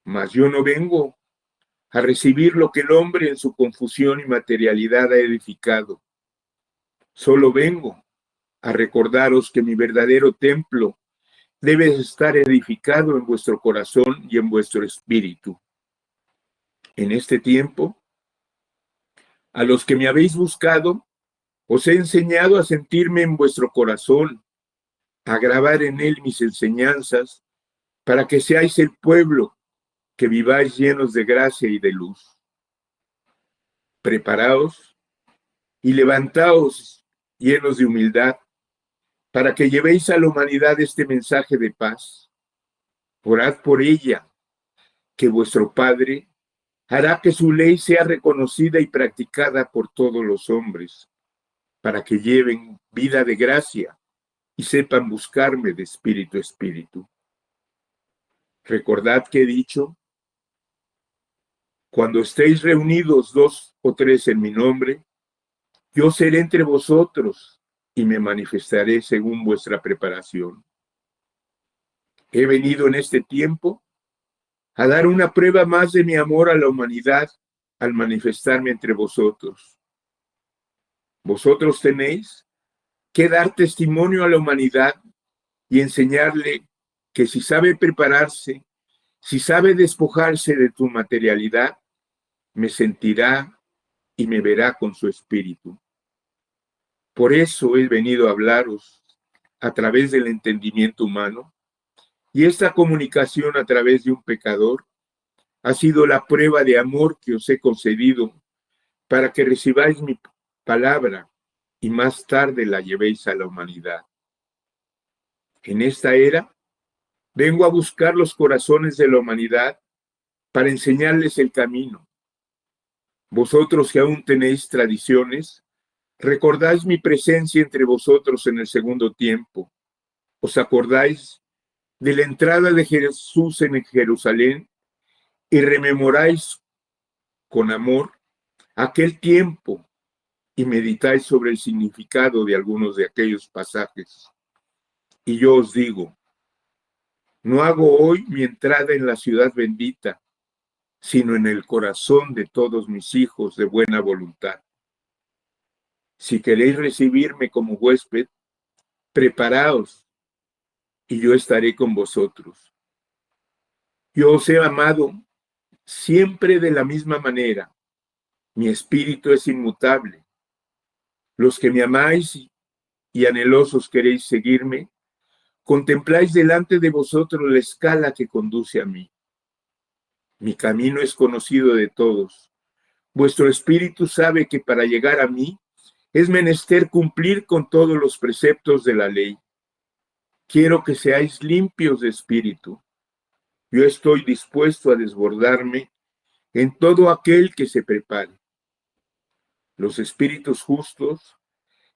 Mas yo no vengo a recibir lo que el hombre en su confusión y materialidad ha edificado. Solo vengo a recordaros que mi verdadero templo debe estar edificado en vuestro corazón y en vuestro espíritu. En este tiempo, a los que me habéis buscado, os he enseñado a sentirme en vuestro corazón, a grabar en él mis enseñanzas, para que seáis el pueblo que viváis llenos de gracia y de luz. Preparaos y levantaos llenos de humildad, para que llevéis a la humanidad este mensaje de paz. Orad por ella, que vuestro Padre hará que su ley sea reconocida y practicada por todos los hombres, para que lleven vida de gracia y sepan buscarme de espíritu a espíritu. Recordad que he dicho, cuando estéis reunidos 2 o 3 en mi nombre, yo seré entre vosotros y me manifestaré según vuestra preparación. He venido en este tiempo a dar una prueba más de mi amor a la humanidad al manifestarme entre vosotros. Vosotros tenéis que dar testimonio a la humanidad y enseñarle que si sabe prepararse, si sabe despojarse de tu materialidad, me sentirá y me verá con su espíritu. Por eso he venido a hablaros a través del entendimiento humano, y esta comunicación a través de un pecador ha sido la prueba de amor que os he concedido para que recibáis mi palabra y más tarde la llevéis a la humanidad. En esta era, vengo a buscar los corazones de la humanidad para enseñarles el camino. Vosotros que aún tenéis tradiciones, recordáis mi presencia entre vosotros en el segundo tiempo. ¿Os acordáis de la entrada de Jesús en Jerusalén y rememoráis con amor aquel tiempo y meditáis sobre el significado de algunos de aquellos pasajes? Y yo os digo, no hago hoy mi entrada en la ciudad bendita, sino en el corazón de todos mis hijos de buena voluntad. Si queréis recibirme como huésped, preparaos y yo estaré con vosotros. Yo os he amado siempre de la misma manera. Mi espíritu es inmutable. Los que me amáis y anhelosos queréis seguirme, contempláis delante de vosotros la escala que conduce a mí. Mi camino es conocido de todos. Vuestro espíritu sabe que para llegar a mí es menester cumplir con todos los preceptos de la ley. Quiero que seáis limpios de espíritu. Yo estoy dispuesto a desbordarme en todo aquel que se prepare. Los espíritus justos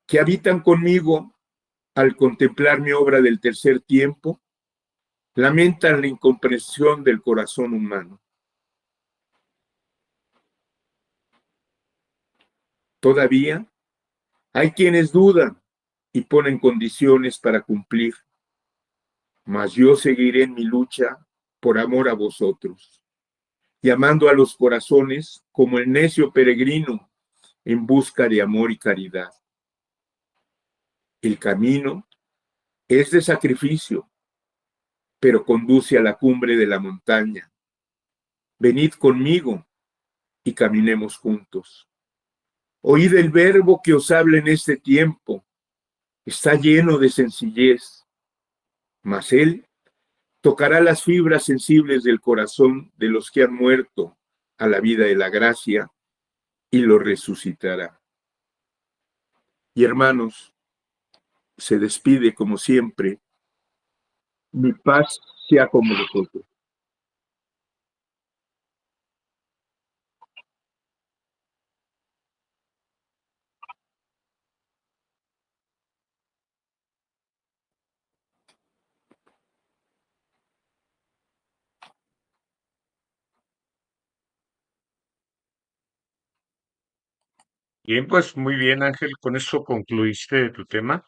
que habitan conmigo al contemplar mi obra del tercer tiempo, lamentan la incomprensión del corazón humano. Todavía hay quienes dudan y ponen condiciones para cumplir, mas yo seguiré en mi lucha por amor a vosotros, llamando a los corazones como el necio peregrino en busca de amor y caridad. El camino es de sacrificio, pero conduce a la cumbre de la montaña. Venid conmigo y caminemos juntos. Oíd el verbo que os habla en este tiempo. Está lleno de sencillez, mas él tocará las fibras sensibles del corazón de los que han muerto a la vida de la gracia y lo resucitará. Y hermanos, se despide como siempre. Mi paz sea con vosotros. Bien, pues muy bien, Ángel, con eso concluiste tu tema.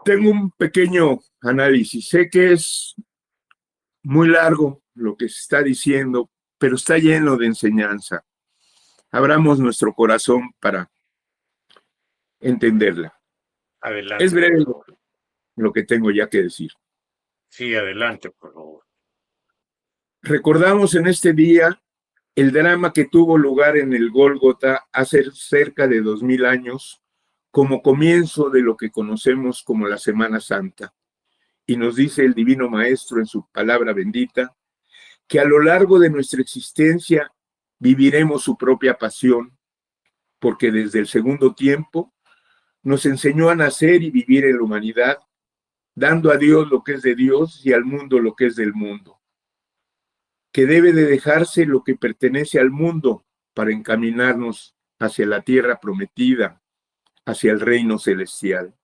Tengo un pequeño análisis. Sé que es muy largo lo que se está diciendo, pero está lleno de enseñanza. Abramos nuestro corazón para entenderla. Es Adelante, por breve favor. lo que tengo ya que decir. Sí, adelante, por favor. Recordamos en este día el drama que tuvo lugar en el Gólgota hace cerca de 2000 años, como comienzo de lo que conocemos como la Semana Santa. Y nos dice el Divino Maestro en su palabra bendita, que a lo largo de nuestra existencia viviremos su propia pasión, porque desde el segundo tiempo nos enseñó a nacer y vivir en la humanidad, dando a Dios lo que es de Dios y al mundo lo que es del mundo, que debe de dejarse lo que pertenece al mundo para encaminarnos hacia la tierra prometida, hacia el reino celestial.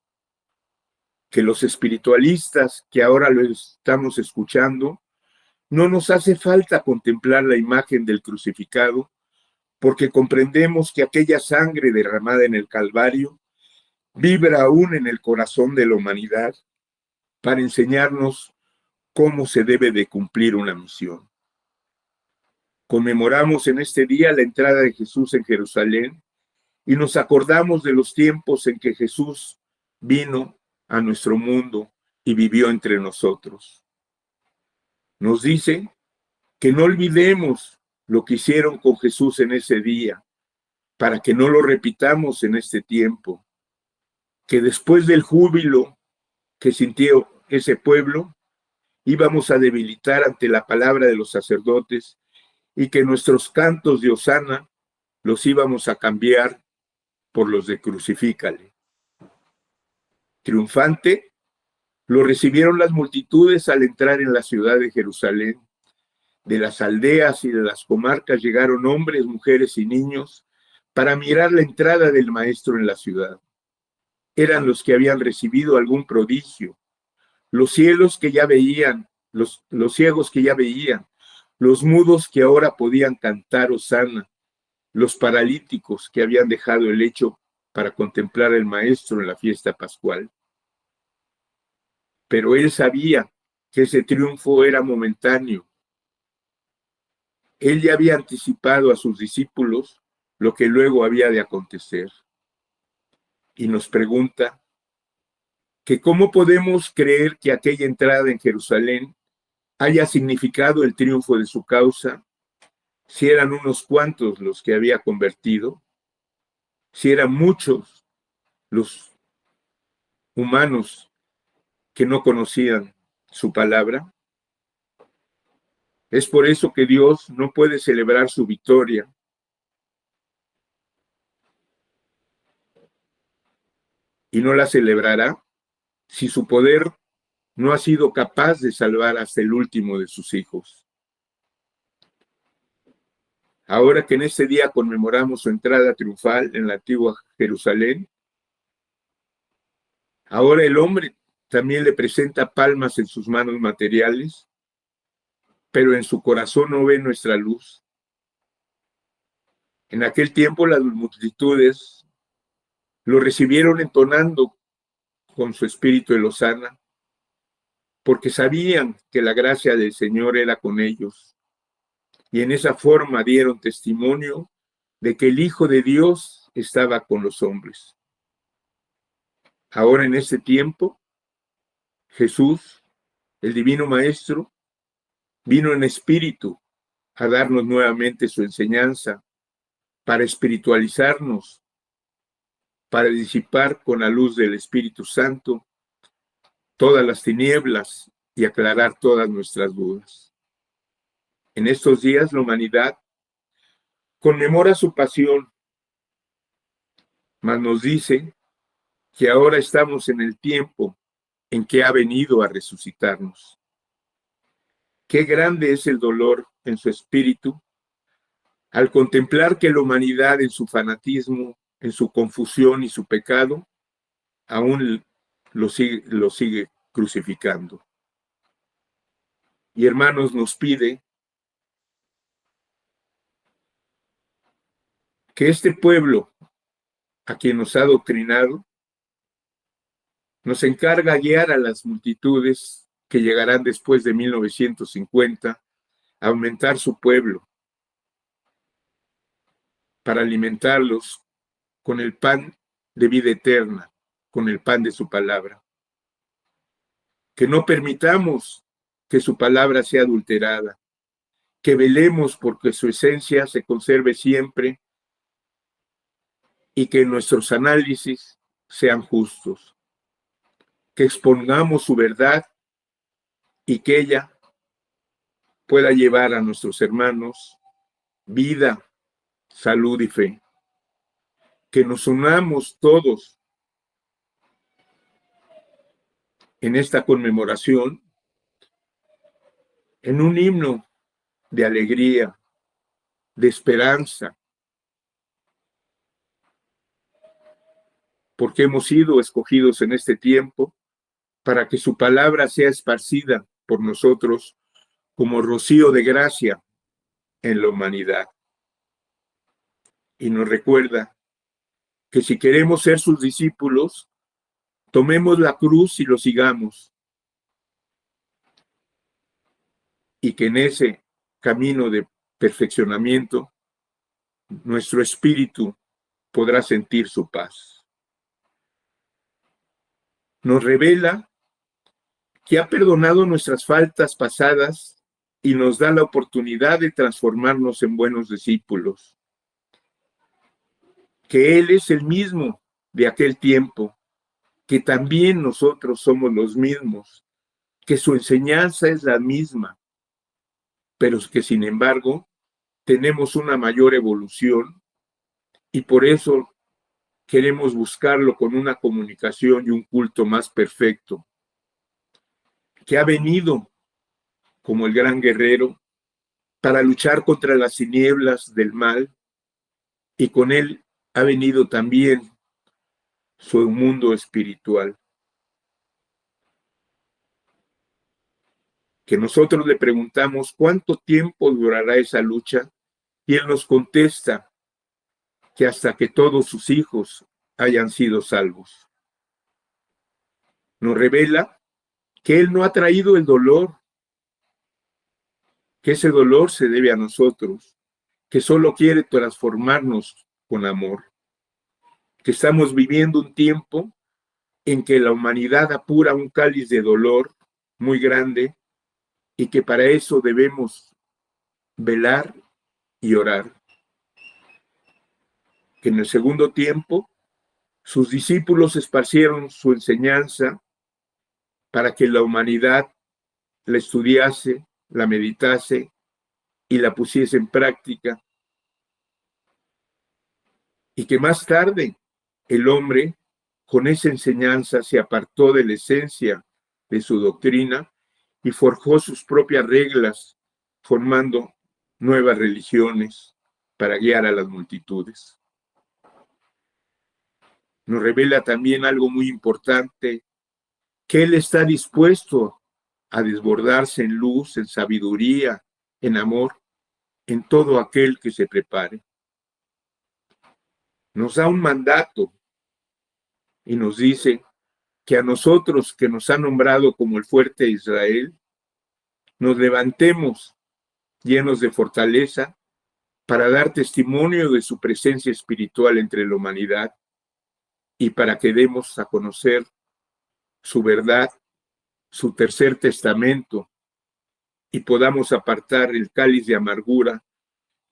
que los espiritualistas que ahora lo estamos escuchando, no nos hace falta contemplar la imagen del crucificado, porque comprendemos que aquella sangre derramada en el Calvario vibra aún en el corazón de la humanidad para enseñarnos cómo se debe de cumplir una misión. Conmemoramos en este día la entrada de Jesús en Jerusalén y nos acordamos de los tiempos en que Jesús vino a nuestro mundo y vivió entre nosotros. Nos dice que no olvidemos lo que hicieron con Jesús en ese día, para que no lo repitamos en este tiempo, que después del júbilo que sintió ese pueblo, íbamos a debilitar ante la palabra de los sacerdotes y que nuestros cantos de hosana los íbamos a cambiar por los de crucifícale. Triunfante, lo recibieron las multitudes al entrar en la ciudad de Jerusalén. De las aldeas y de las comarcas llegaron hombres, mujeres y niños para mirar la entrada del maestro en la ciudad. Eran los que habían recibido algún prodigio, los cielos que ya veían, los ciegos que ya veían, los mudos que ahora podían cantar hosana, los paralíticos que habían dejado el lecho para contemplar al maestro en la fiesta pascual. Pero él sabía que ese triunfo era momentáneo. Él ya había anticipado a sus discípulos lo que luego había de acontecer. Y nos pregunta que cómo podemos creer que aquella entrada en Jerusalén haya significado el triunfo de su causa, si eran unos cuantos los que había convertido, si eran muchos los humanos que no conocían su palabra. Es por eso que Dios no puede celebrar su victoria y no la celebrará si su poder no ha sido capaz de salvar hasta el último de sus hijos. Ahora que en este día conmemoramos su entrada triunfal en la antigua Jerusalén, ahora el hombre también le presenta palmas en sus manos materiales, pero en su corazón no ve nuestra luz. En aquel tiempo las multitudes lo recibieron entonando con su espíritu de hosana, porque sabían que la gracia del Señor era con ellos. Y en esa forma dieron testimonio de que el Hijo de Dios estaba con los hombres. Ahora en este tiempo, Jesús, el Divino Maestro, vino en espíritu a darnos nuevamente su enseñanza, para espiritualizarnos, para disipar con la luz del Espíritu Santo todas las tinieblas y aclarar todas nuestras dudas. En estos días la humanidad conmemora su pasión, mas nos dice que ahora estamos en el tiempo en que ha venido a resucitarnos. Qué grande es el dolor en su espíritu al contemplar que la humanidad en su fanatismo, en su confusión y su pecado, aún lo sigue crucificando. Y hermanos, nos pide que este pueblo a quien nos ha adoctrinado, nos encarga guiar a las multitudes que llegarán después de 1950 a aumentar su pueblo para alimentarlos con el pan de vida eterna, con el pan de su palabra. Que no permitamos que su palabra sea adulterada, que velemos porque su esencia se conserve siempre y que nuestros análisis sean justos, que expongamos su verdad y que ella pueda llevar a nuestros hermanos vida, salud y fe. Que nos unamos todos en esta conmemoración en un himno de alegría, de esperanza, porque hemos sido escogidos en este tiempo para que su palabra sea esparcida por nosotros como rocío de gracia en la humanidad. Y nos recuerda que si queremos ser sus discípulos, tomemos la cruz y lo sigamos. Y que en ese camino de perfeccionamiento, nuestro espíritu podrá sentir su paz. Nos revela que ha perdonado nuestras faltas pasadas y nos da la oportunidad de transformarnos en buenos discípulos. Que Él es el mismo de aquel tiempo, que también nosotros somos los mismos, que su enseñanza es la misma, pero que sin embargo tenemos una mayor evolución y por eso queremos buscarlo con una comunicación y un culto más perfecto, que ha venido como el gran guerrero para luchar contra las tinieblas del mal y con él ha venido también su mundo espiritual. Que nosotros le preguntamos cuánto tiempo durará esa lucha y él nos contesta que hasta que todos sus hijos hayan sido salvos. Nos revela que él no ha traído el dolor, que ese dolor se debe a nosotros, que solo quiere transformarnos con amor, que estamos viviendo un tiempo en que la humanidad apura un cáliz de dolor muy grande y que para eso debemos velar y orar. Que en el segundo tiempo sus discípulos esparcieron su enseñanza para que la humanidad la estudiase, la meditase y la pusiese en práctica. Y que más tarde el hombre con esa enseñanza se apartó de la esencia de su doctrina y forjó sus propias reglas, formando nuevas religiones para guiar a las multitudes. Nos revela también algo muy importante, que Él está dispuesto a desbordarse en luz, en sabiduría, en amor, en todo aquel que se prepare. Nos da un mandato y nos dice que a nosotros que nos ha nombrado como el fuerte Israel, nos levantemos llenos de fortaleza para dar testimonio de su presencia espiritual entre la humanidad y para que demos a conocer su verdad, su tercer testamento, y podamos apartar el cáliz de amargura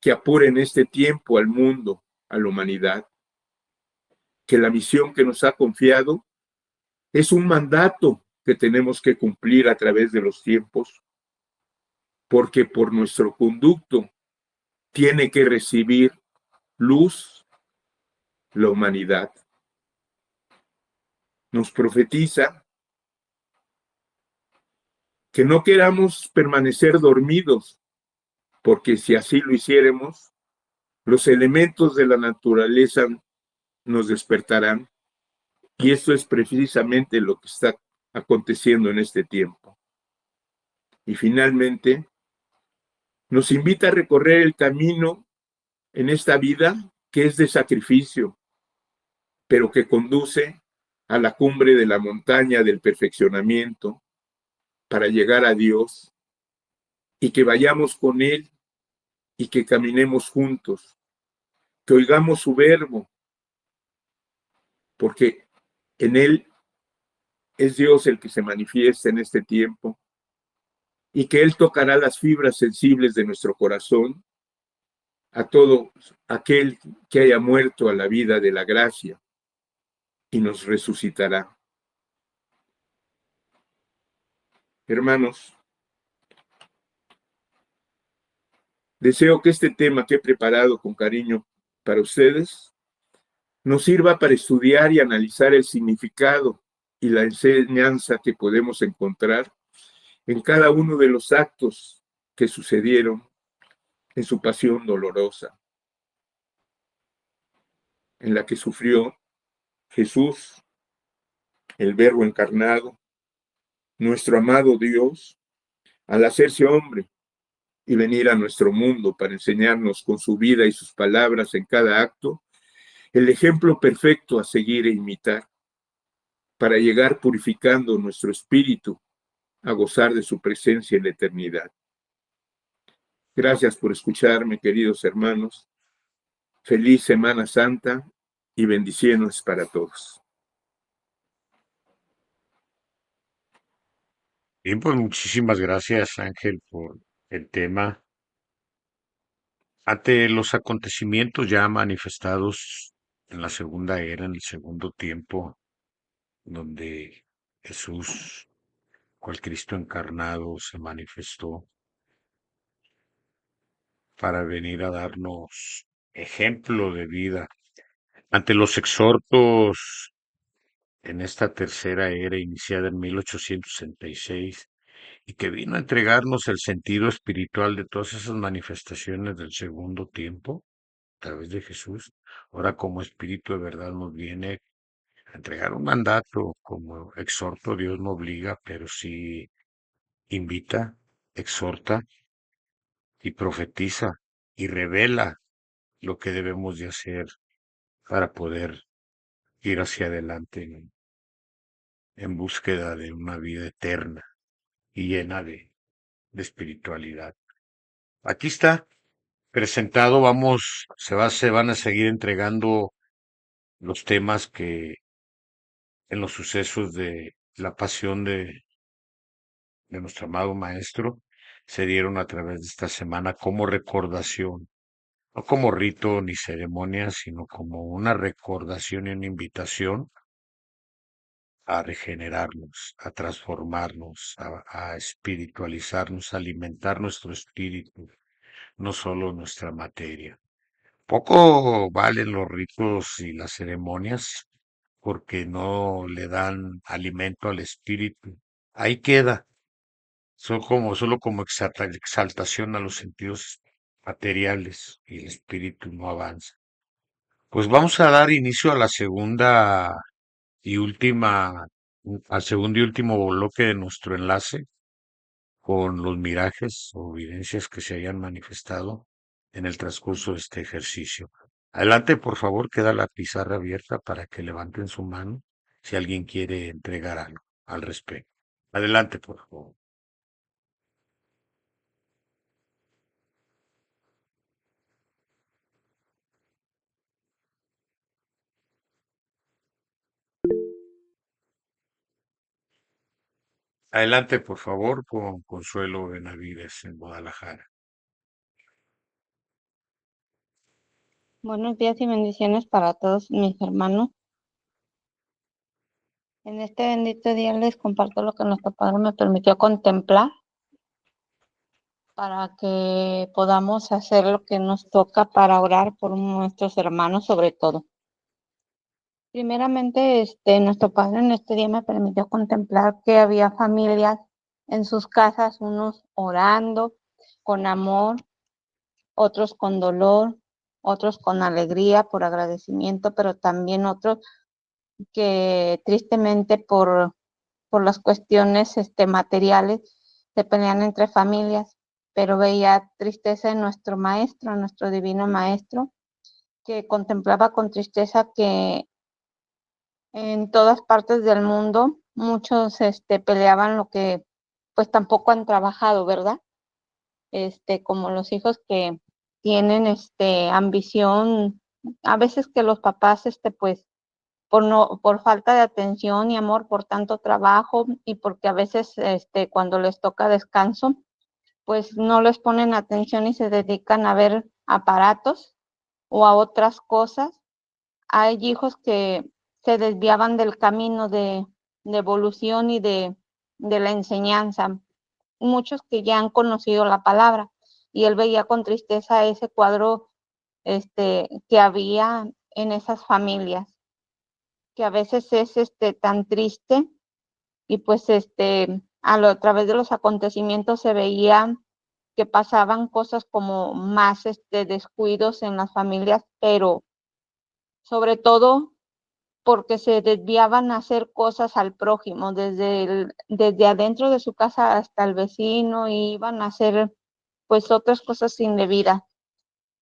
que apura en este tiempo al mundo, a la humanidad. Que la misión que nos ha confiado es un mandato que tenemos que cumplir a través de los tiempos, porque por nuestro conducto tiene que recibir luz la humanidad. Nos profetiza que no queramos permanecer dormidos, porque si así lo hiciéramos, los elementos de la naturaleza nos despertarán. Y esto es precisamente lo que está aconteciendo en este tiempo. Y finalmente, nos invita a recorrer el camino en esta vida que es de sacrificio, pero que conduce a la cumbre de la montaña del perfeccionamiento para llegar a Dios y que vayamos con Él y que caminemos juntos, que oigamos su verbo, porque en Él es Dios el que se manifiesta en este tiempo y que Él tocará las fibras sensibles de nuestro corazón a todo aquel que haya muerto a la vida de la gracia y nos resucitará. Hermanos, deseo que este tema que he preparado con cariño para ustedes nos sirva para estudiar y analizar el significado y la enseñanza que podemos encontrar en cada uno de los actos que sucedieron en su pasión dolorosa, en la que sufrió Jesús, el Verbo encarnado, nuestro amado Dios, al hacerse hombre y venir a nuestro mundo para enseñarnos con su vida y sus palabras en cada acto, el ejemplo perfecto a seguir e imitar, para llegar purificando nuestro espíritu a gozar de su presencia en la eternidad. Gracias por escucharme, queridos hermanos. Feliz Semana Santa y bendiciones para todos. Bien, pues muchísimas gracias, Ángel, por el tema. Ante los acontecimientos ya manifestados en la segunda era, en el segundo tiempo, donde Jesús, cual Cristo encarnado, se manifestó para venir a darnos ejemplo de vida. Ante los exhortos en esta tercera era iniciada en 1866 y que vino a entregarnos el sentido espiritual de todas esas manifestaciones del segundo tiempo a través de Jesús, ahora como Espíritu de verdad nos viene a entregar un mandato, como exhorto Dios no obliga, pero sí invita, exhorta y profetiza y revela lo que debemos de hacer para poder ir hacia adelante en búsqueda de una vida eterna y llena de espiritualidad. Aquí está presentado, se van a seguir entregando los temas que en los sucesos de la pasión de nuestro amado Maestro se dieron a través de esta semana como recordación, no como rito ni ceremonia, sino como una recordación y una invitación a regenerarnos, a transformarnos, a espiritualizarnos, a alimentar nuestro espíritu, no solo nuestra materia. Poco valen los ritos y las ceremonias porque no le dan alimento al espíritu. Ahí queda, solo como exaltación a los sentidos materiales y el espíritu no avanza. Pues vamos a dar inicio a la segunda y última, al segundo y último bloque de nuestro enlace con los mirajes o evidencias que se hayan manifestado en el transcurso de este ejercicio. Adelante, por favor, queda la pizarra abierta para que levanten su mano si alguien quiere entregar algo al respecto. Adelante, por favor. Adelante, por favor, con Consuelo Benavides en Guadalajara. Buenos días y bendiciones para todos mis hermanos. En este bendito día les comparto lo que nuestro Padre me permitió contemplar para que podamos hacer lo que nos toca para orar por nuestros hermanos sobre todo. Primeramente, nuestro Padre en este día me permitió contemplar que había familias en sus casas, unos orando con amor, otros con dolor, otros con alegría por agradecimiento, pero también otros que tristemente por las cuestiones materiales se pelean entre familias, pero veía tristeza en nuestro maestro, en nuestro divino maestro, que contemplaba con tristeza que en todas partes del mundo muchos peleaban lo que pues tampoco han trabajado, ¿verdad? Como los hijos que tienen ambición, a veces que los papás pues por falta de atención y amor, por tanto trabajo y porque a veces cuando les toca descanso, pues no les ponen atención y se dedican a ver aparatos o a otras cosas. Hay hijos que se desviaban del camino de evolución y de la enseñanza, muchos que ya han conocido la palabra, y él veía con tristeza ese cuadro que había en esas familias, que a veces es tan triste y pues a través de los acontecimientos se veía que pasaban cosas como más descuidos en las familias, pero sobre todo porque se desviaban a hacer cosas al prójimo, desde adentro de su casa hasta el vecino, y iban a hacer pues otras cosas indebidas.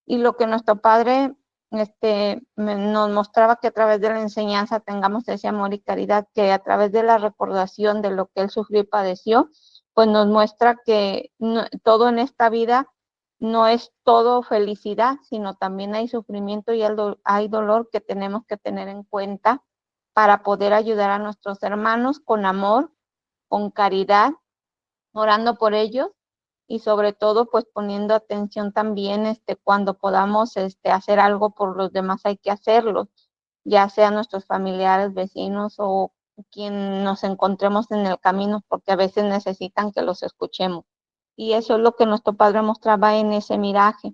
Y lo que nuestro padre nos mostraba, que a través de la enseñanza tengamos ese amor y caridad, que a través de la recordación de lo que él sufrió y padeció, pues nos muestra que todo en esta vida no es todo felicidad, sino también hay sufrimiento y hay dolor que tenemos que tener en cuenta para poder ayudar a nuestros hermanos con amor, con caridad, orando por ellos, y sobre todo pues poniendo atención también cuando podamos hacer algo por los demás, hay que hacerlo, ya sean nuestros familiares, vecinos o quien nos encontremos en el camino, porque a veces necesitan que los escuchemos. Y eso es lo que nuestro padre mostraba en ese miraje,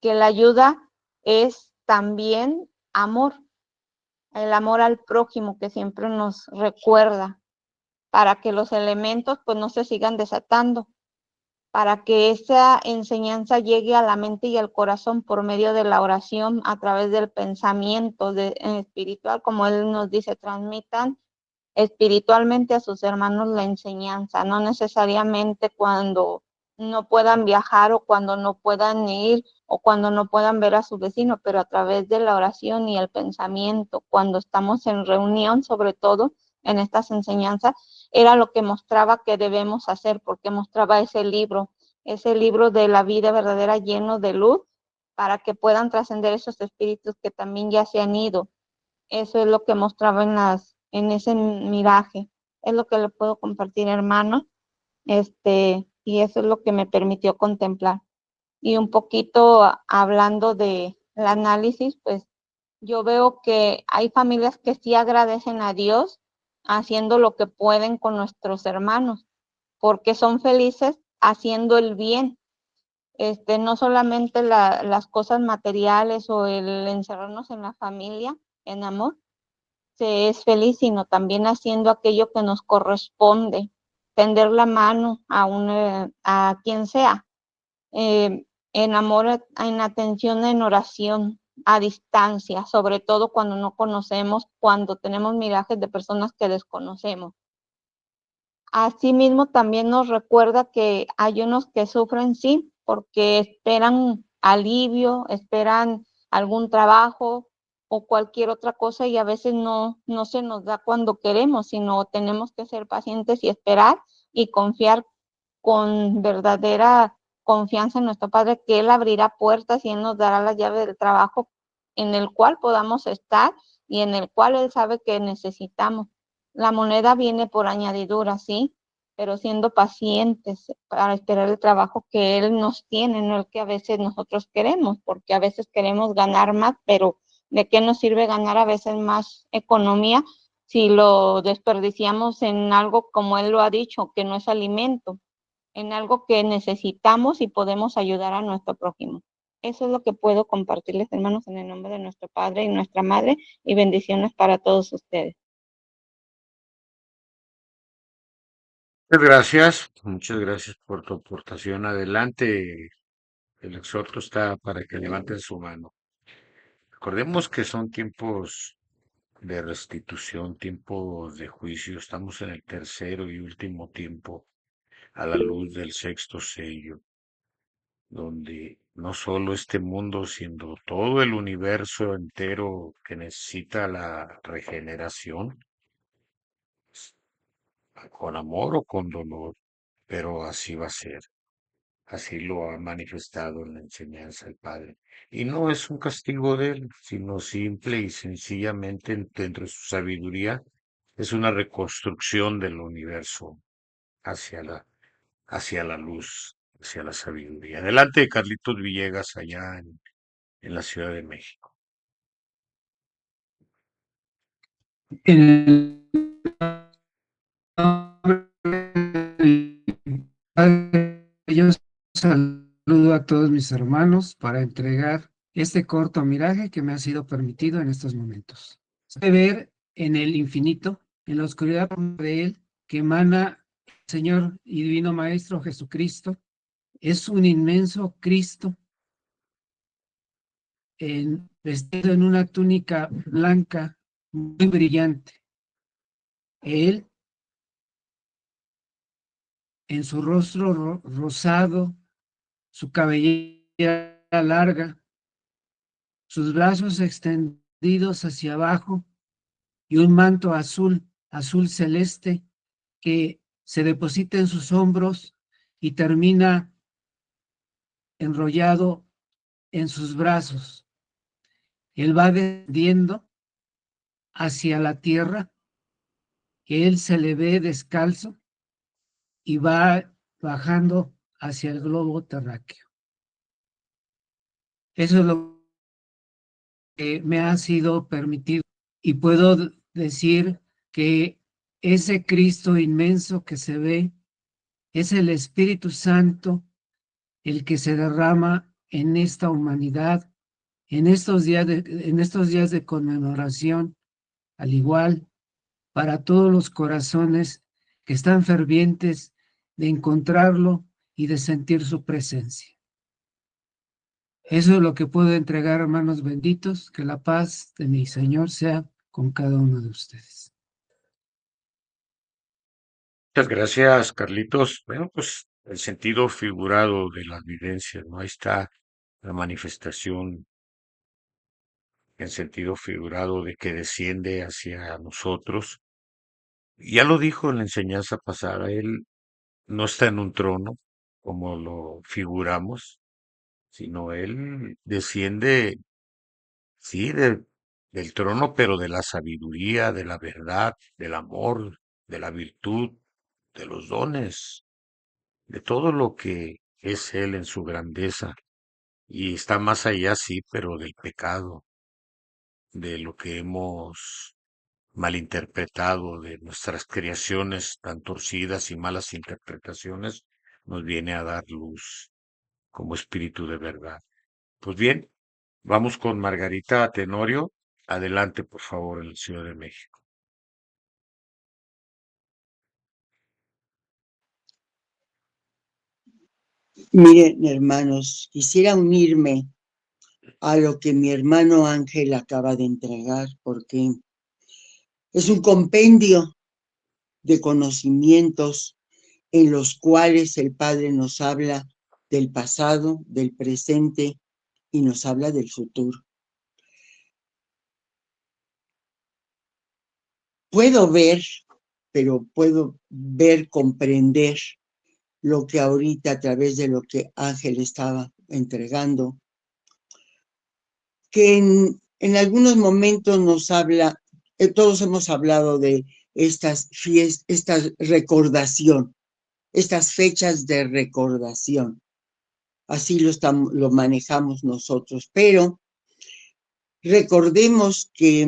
que la ayuda es también amor, el amor al prójimo, que siempre nos recuerda, para que los elementos pues no se sigan desatando, para que esa enseñanza llegue a la mente y al corazón por medio de la oración, a través del pensamiento espiritual, como él nos dice, transmitan espiritualmente a sus hermanos la enseñanza, no necesariamente cuando no puedan viajar o cuando no puedan ir o cuando no puedan ver a su vecino, pero a través de la oración y el pensamiento, cuando estamos en reunión, sobre todo en estas enseñanzas, era lo que mostraba que debemos hacer, porque mostraba ese libro de la vida verdadera lleno de luz, para que puedan trascender esos espíritus que también ya se han ido. Eso es lo que mostraba en ese miraje. Es lo que le puedo compartir, hermano. Y eso es lo que me permitió contemplar. Y un poquito hablando del análisis, pues yo veo que hay familias que sí agradecen a Dios haciendo lo que pueden con nuestros hermanos, porque son felices haciendo el bien. No solamente las cosas materiales o el encerrarnos en la familia, en amor, se es feliz, sino también haciendo aquello que nos corresponde, tender la mano a quien sea, en amor, en atención, en oración, a distancia, sobre todo cuando no conocemos, cuando tenemos mirajes de personas que desconocemos. Asimismo, también nos recuerda que hay unos que sufren, sí, porque esperan alivio, esperan algún trabajo o cualquier otra cosa, y a veces no se nos da cuando queremos, sino tenemos que ser pacientes y esperar y confiar con verdadera confianza en nuestro Padre, que Él abrirá puertas y Él nos dará la llave del trabajo en el cual podamos estar y en el cual Él sabe que necesitamos. La moneda viene por añadidura, sí, pero siendo pacientes para esperar el trabajo que Él nos tiene, no el que a veces nosotros queremos, porque a veces queremos ganar más, pero ¿de qué nos sirve ganar a veces más economía si lo desperdiciamos en algo, como Él lo ha dicho, que no es alimento, en algo que necesitamos y podemos ayudar a nuestro prójimo? Eso es lo que puedo compartirles, hermanos, en el nombre de nuestro Padre y nuestra Madre, y bendiciones para todos ustedes. Muchas gracias por tu aportación. Adelante, el exhorto está para que levanten su mano. Recordemos que son tiempos de restitución, tiempos de juicio. Estamos en el tercero y último tiempo, a la luz del sexto sello, donde no solo este mundo, sino todo el universo entero que necesita la regeneración, con amor o con dolor, pero así va a ser. Así lo ha manifestado en la enseñanza el Padre. Y no es un castigo de él, sino simple y sencillamente dentro de su sabiduría, es una reconstrucción del universo hacia hacia la luz, hacia la sabiduría. Adelante, Carlitos Villegas, allá en la Ciudad de México. En yo saludo a todos mis hermanos para entregar este corto miraje que me ha sido permitido en estos momentos. Se puede ver en el infinito, en la oscuridad de Él, que emana el Señor y Divino Maestro Jesucristo. Es un inmenso Cristo vestido en una túnica blanca muy brillante. Él, en su rostro rosado, su cabellera larga, sus brazos extendidos hacia abajo y un manto azul celeste que se deposita en sus hombros y termina enrollado en sus brazos. Él va descendiendo hacia la tierra, él se le ve descalzo y va bajando hacia el globo terráqueo. Eso es lo que me ha sido permitido y puedo decir que ese Cristo inmenso que se ve es el Espíritu Santo el que se derrama en esta humanidad, en estos días de conmemoración, al igual para todos los corazones que están fervientes de encontrarlo y de sentir su presencia. Eso es lo que puedo entregar, hermanos benditos, que la paz de mi Señor sea con cada uno de ustedes. Muchas gracias, Carlitos. Bueno, pues el sentido figurado de las vivencias, ¿no? Ahí está la manifestación en sentido figurado de que desciende hacia nosotros. Ya lo dijo en la enseñanza pasada, él no está en un trono, como lo figuramos, sino él desciende, sí, del trono, pero de la sabiduría, de la verdad, del amor, de la virtud, de los dones, de todo lo que es él en su grandeza. Y está más allá, sí, pero del pecado, de lo que hemos malinterpretado, de nuestras creaciones tan torcidas y malas interpretaciones, nos viene a dar luz como espíritu de verdad. Pues bien, vamos con Margarita Tenorio. Adelante, por favor, en la Ciudad de México. Miren, hermanos, quisiera unirme a lo que mi hermano Ángel acaba de entregar, porque es un compendio de conocimientos en los cuales el Padre nos habla del pasado, del presente y nos habla del futuro. Puedo ver, comprender lo que ahorita a través de lo que Ángel estaba entregando, que en algunos momentos nos habla, todos hemos hablado de estas fiestas, esta recordación, estas fechas de recordación. Así lo manejamos nosotros, pero recordemos que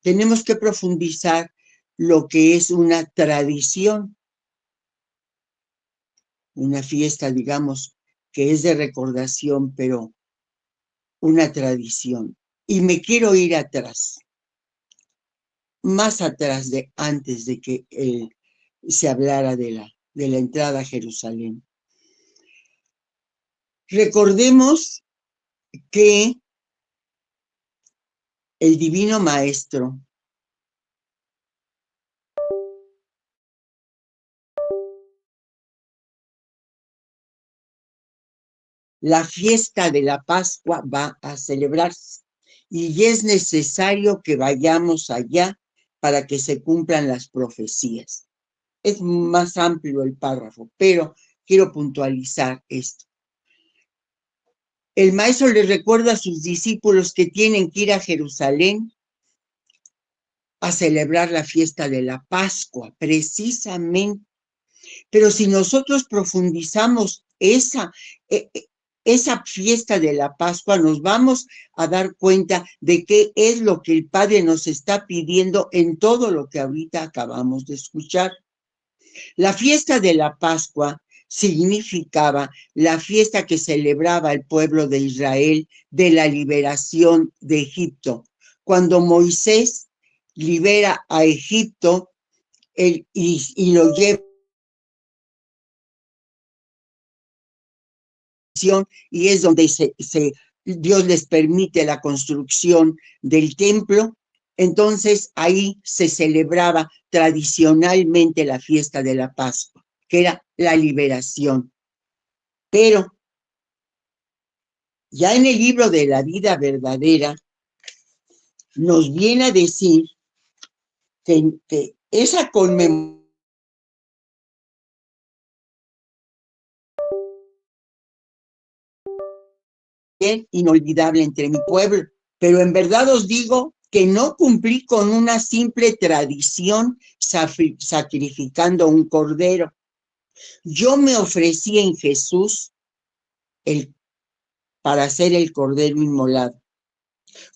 tenemos que profundizar lo que es una tradición, una fiesta, digamos, que es de recordación, pero una tradición. Y me quiero ir atrás, más atrás de antes de que se hablara de la entrada a Jerusalén. Recordemos que el Divino Maestro la fiesta de la Pascua va a celebrarse y es necesario que vayamos allá para que se cumplan las profecías. Es más amplio el párrafo, pero quiero puntualizar esto. El maestro les recuerda a sus discípulos que tienen que ir a Jerusalén a celebrar la fiesta de la Pascua, precisamente. Pero si nosotros profundizamos esa fiesta de la Pascua, nos vamos a dar cuenta de qué es lo que el Padre nos está pidiendo en todo lo que ahorita acabamos de escuchar. La fiesta de la Pascua significaba la fiesta que celebraba el pueblo de Israel de la liberación de Egipto. Cuando Moisés libera a Egipto y lo lleva y es donde Dios les permite la construcción del templo Entonces ahí se celebraba tradicionalmente la fiesta de la Pascua, que era la liberación. Pero ya en el libro de la vida verdadera nos viene a decir que esa conmemoración inolvidable entre mi pueblo, pero en verdad os digo que no cumplí con una simple tradición sacrificando un cordero. Yo me ofrecí en Jesús para ser el cordero inmolado,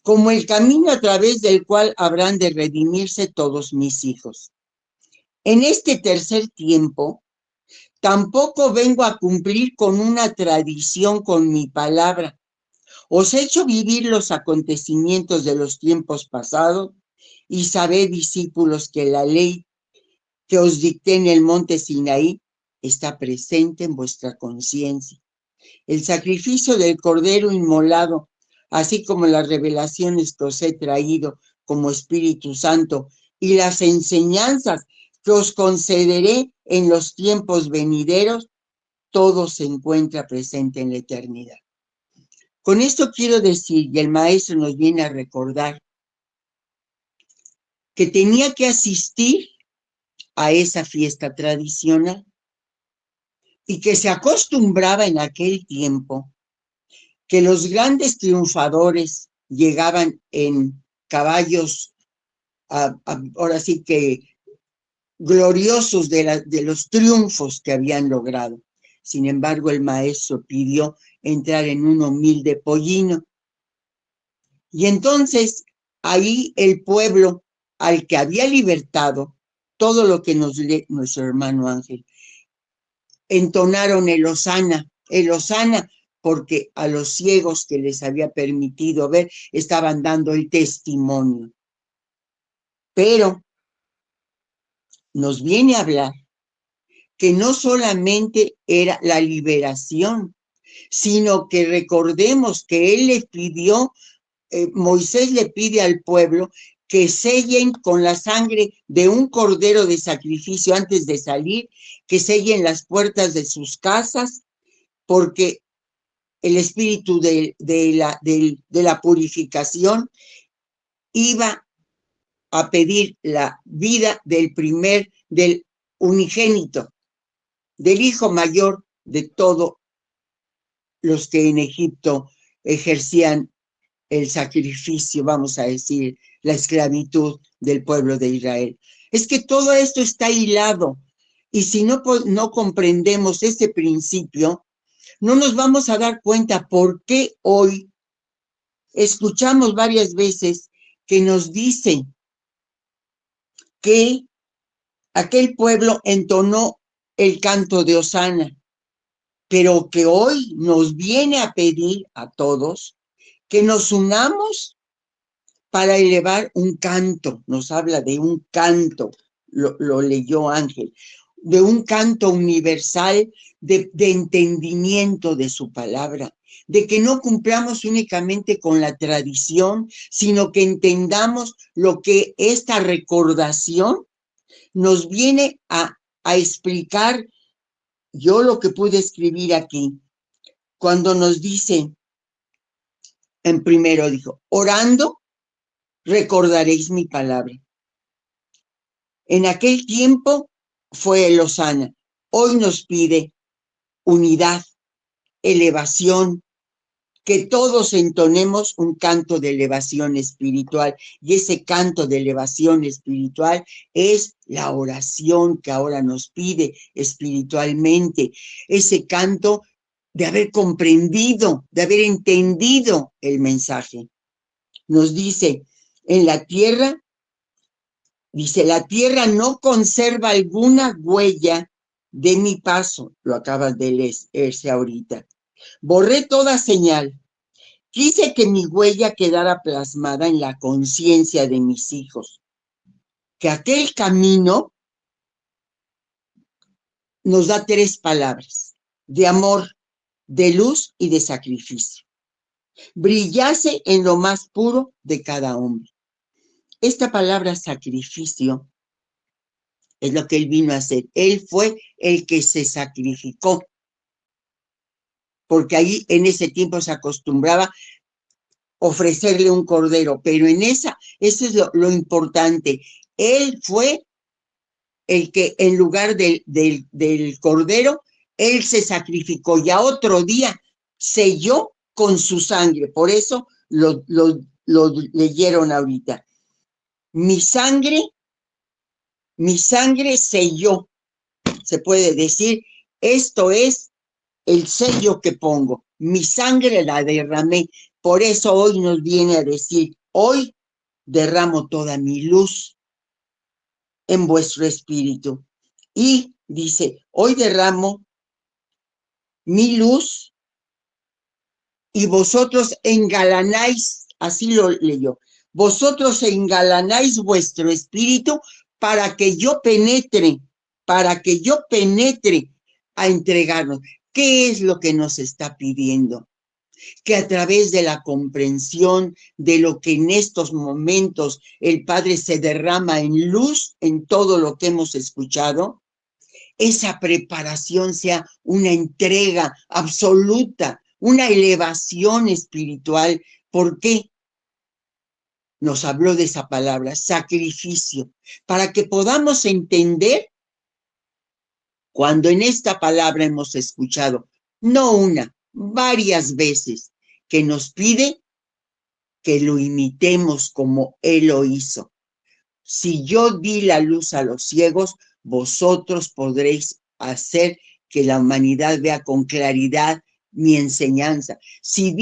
como el camino a través del cual habrán de redimirse todos mis hijos. En este tercer tiempo, tampoco vengo a cumplir con una tradición con mi palabra. Os he hecho vivir los acontecimientos de los tiempos pasados y sabed, discípulos, que la ley que os dicté en el monte Sinaí está presente en vuestra conciencia. El sacrificio del cordero inmolado, así como las revelaciones que os he traído como Espíritu Santo y las enseñanzas que os concederé en los tiempos venideros, todo se encuentra presente en la eternidad. Con esto quiero decir, y el maestro nos viene a recordar, que tenía que asistir a esa fiesta tradicional y que se acostumbraba en aquel tiempo que los grandes triunfadores llegaban en caballos, ahora sí que gloriosos de los triunfos que habían logrado. Sin embargo, el maestro pidió entrar en un humilde pollino. Y entonces ahí el pueblo al que había libertado, todo lo que nos lee nuestro hermano Ángel, entonaron el Hosana, porque a los ciegos que les había permitido ver estaban dando el testimonio. Pero nos viene a hablar que no solamente era la liberación, sino que recordemos que él le pidió, Moisés le pide al pueblo que sellen con la sangre de un cordero de sacrificio antes de salir, que sellen las puertas de sus casas, porque el espíritu de la purificación iba a pedir la vida del unigénito, del hijo mayor de todos los que en Egipto ejercían el sacrificio, vamos a decir, la esclavitud del pueblo de Israel. Es que todo esto está hilado, y si no comprendemos ese principio, no nos vamos a dar cuenta por qué hoy escuchamos varias veces que nos dicen que aquel pueblo entonó el canto de Hosana, pero que hoy nos viene a pedir a todos que nos unamos para elevar un canto. Nos habla de un canto, lo leyó Ángel, de un canto universal de entendimiento de su palabra, de que no cumplamos únicamente con la tradición, sino que entendamos lo que esta recordación nos viene a explicar. Yo lo que pude escribir aquí, cuando nos dice, en primero dijo, orando, recordaréis mi palabra. En aquel tiempo fue el Hosana. Hoy nos pide unidad, elevación, que todos entonemos un canto de elevación espiritual. Y ese canto de elevación espiritual es la oración que ahora nos pide espiritualmente. Ese canto de haber comprendido, de haber entendido el mensaje. Nos dice, en la tierra, dice, la tierra no conserva alguna huella de mi paso. Lo acabas de leerse ahorita. Borré toda señal. Quise que mi huella quedara plasmada en la conciencia de mis hijos. Que aquel camino nos da tres palabras: de amor, de luz y de sacrificio. Brillase en lo más puro de cada hombre. Esta palabra sacrificio es lo que él vino a hacer. Él fue el que se sacrificó, porque ahí en ese tiempo se acostumbraba ofrecerle un cordero, pero eso es lo importante. Él fue el que en lugar del cordero, él se sacrificó y a otro día selló con su sangre. Por eso lo leyeron ahorita. Mi sangre selló, se puede decir, esto es el sello que pongo. Mi sangre la derramé. Por eso hoy nos viene a decir, hoy derramo toda mi luz en vuestro espíritu. Y dice, hoy derramo mi luz y vosotros engalanáis, así lo leyó, vosotros engalanáis vuestro espíritu para que yo penetre a entregarnos. ¿Qué es lo que nos está pidiendo? Que a través de la comprensión de lo que en estos momentos el Padre se derrama en luz en todo lo que hemos escuchado, esa preparación sea una entrega absoluta, una elevación espiritual. ¿Por qué? Nos habló de esa palabra, sacrificio, para que podamos entender cuando en esta palabra hemos escuchado, no una, varias veces, que nos pide que lo imitemos como Él lo hizo. Si yo di la luz a los ciegos, vosotros podréis hacer que la humanidad vea con claridad mi enseñanza. Si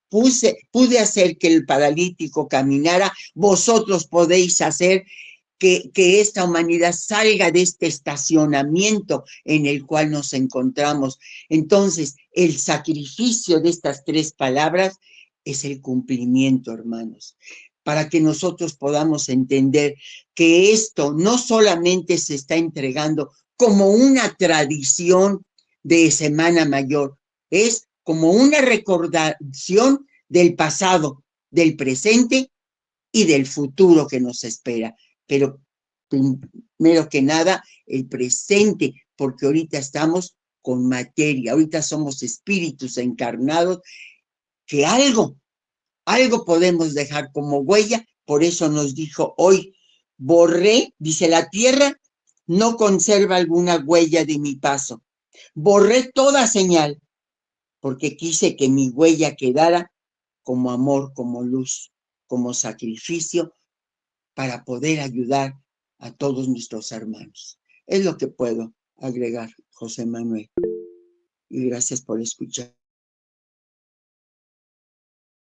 pude hacer que el paralítico caminara, vosotros podéis hacer que esta humanidad salga de este estacionamiento en el cual nos encontramos. Entonces, el sacrificio de estas tres palabras es el cumplimiento, hermanos, para que nosotros podamos entender que esto no solamente se está entregando como una tradición de Semana Mayor, es como una recordación del pasado, del presente y del futuro que nos espera. Pero primero que nada, el presente, porque ahorita estamos con materia, ahorita somos espíritus encarnados, que algo podemos dejar como huella. Por eso nos dijo hoy, borré, dice, la tierra no conserva alguna huella de mi paso. Borré toda señal, porque quise que mi huella quedara como amor, como luz, como sacrificio, para poder ayudar a todos nuestros hermanos. Es lo que puedo agregar, José Manuel. Y gracias por escuchar.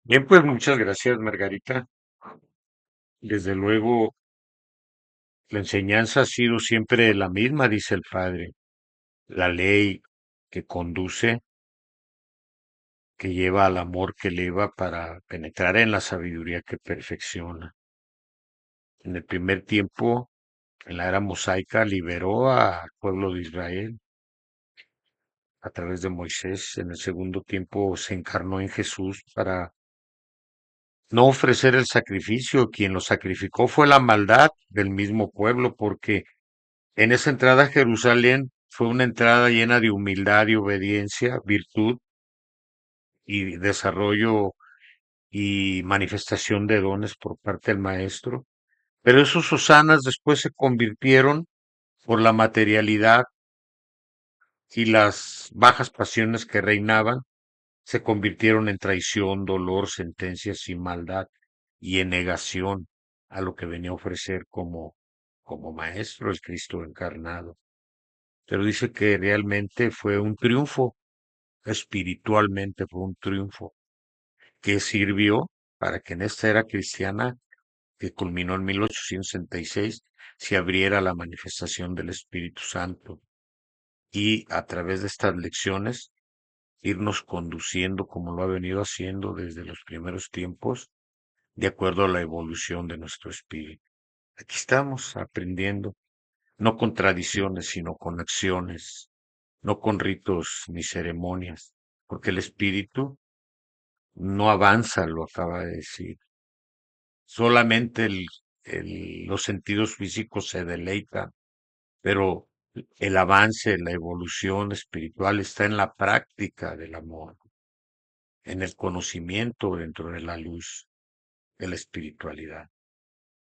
Bien, pues muchas gracias, Margarita. Desde luego, la enseñanza ha sido siempre la misma, dice el Padre. La ley que conduce, que lleva al amor que eleva para penetrar en la sabiduría que perfecciona. En el primer tiempo, en la era mosaica, liberó al pueblo de Israel a través de Moisés. En el segundo tiempo se encarnó en Jesús para no ofrecer el sacrificio. Quien lo sacrificó fue la maldad del mismo pueblo, porque en esa entrada a Jerusalén fue una entrada llena de humildad y obediencia, virtud y desarrollo y manifestación de dones por parte del Maestro. Pero esos hosanas después se convirtieron por la materialidad y las bajas pasiones que reinaban, se convirtieron en traición, dolor, sentencias y maldad y en negación a lo que venía a ofrecer como Maestro, el Cristo encarnado. Pero dice que realmente fue un triunfo, espiritualmente fue un triunfo, que sirvió para que en esta era cristiana, que culminó en 1866, se abriera la manifestación del Espíritu Santo y a través de estas lecciones irnos conduciendo como lo ha venido haciendo desde los primeros tiempos, de acuerdo a la evolución de nuestro espíritu. Aquí estamos aprendiendo, no con tradiciones, sino con acciones, no con ritos ni ceremonias, porque el espíritu no avanza, lo acaba de decir, solamente los sentidos físicos se deleitan, pero el avance, la evolución espiritual está en la práctica del amor, en el conocimiento dentro de la luz de la espiritualidad.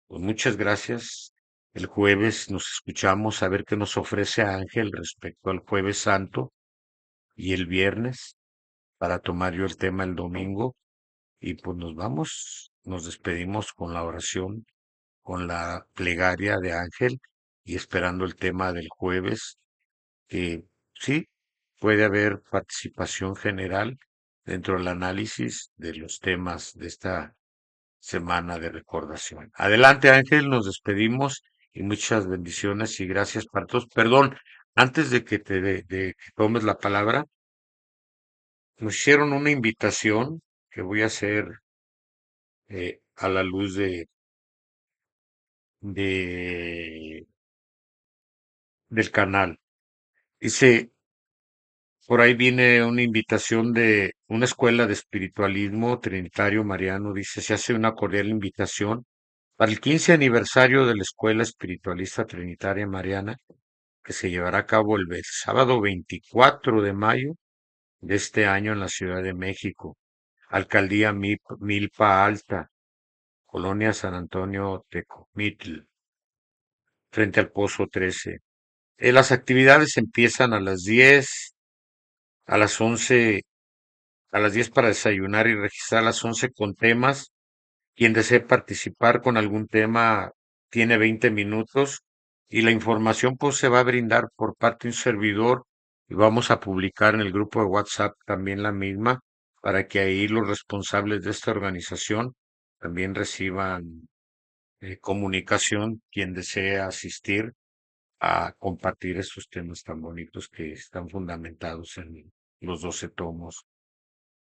Pues muchas gracias. El jueves nos escuchamos a ver qué nos ofrece Ángel respecto al Jueves Santo y el viernes para tomar yo el tema el domingo. Y pues nos despedimos con la oración, con la plegaria de Ángel y esperando el tema del jueves, que sí, puede haber participación general dentro del análisis de los temas de esta semana de recordación. Adelante, Ángel, nos despedimos y muchas bendiciones y gracias para todos. Perdón, antes de que de que tomes la palabra, nos hicieron una invitación que voy a hacer a la luz de del canal. Dice, por ahí viene una invitación de una escuela de espiritualismo trinitario mariano. Dice, se hace una cordial invitación para el 15 aniversario de la Escuela Espiritualista Trinitaria Mariana, que se llevará a cabo el sábado 24 de mayo de este año en la Ciudad de México, Alcaldía Milpa Alta, Colonia San Antonio Tecomitl, frente al Pozo 13. Las actividades empiezan a las 10, a las 11, a las 10 para desayunar y registrar a las 11 con temas. Quien desee participar con algún tema tiene 20 minutos y la información pues se va a brindar por parte de un servidor y vamos a publicar en el grupo de WhatsApp también la misma para que ahí los responsables de esta organización también reciban comunicación quien desee asistir a compartir estos temas tan bonitos que están fundamentados en los 12 tomos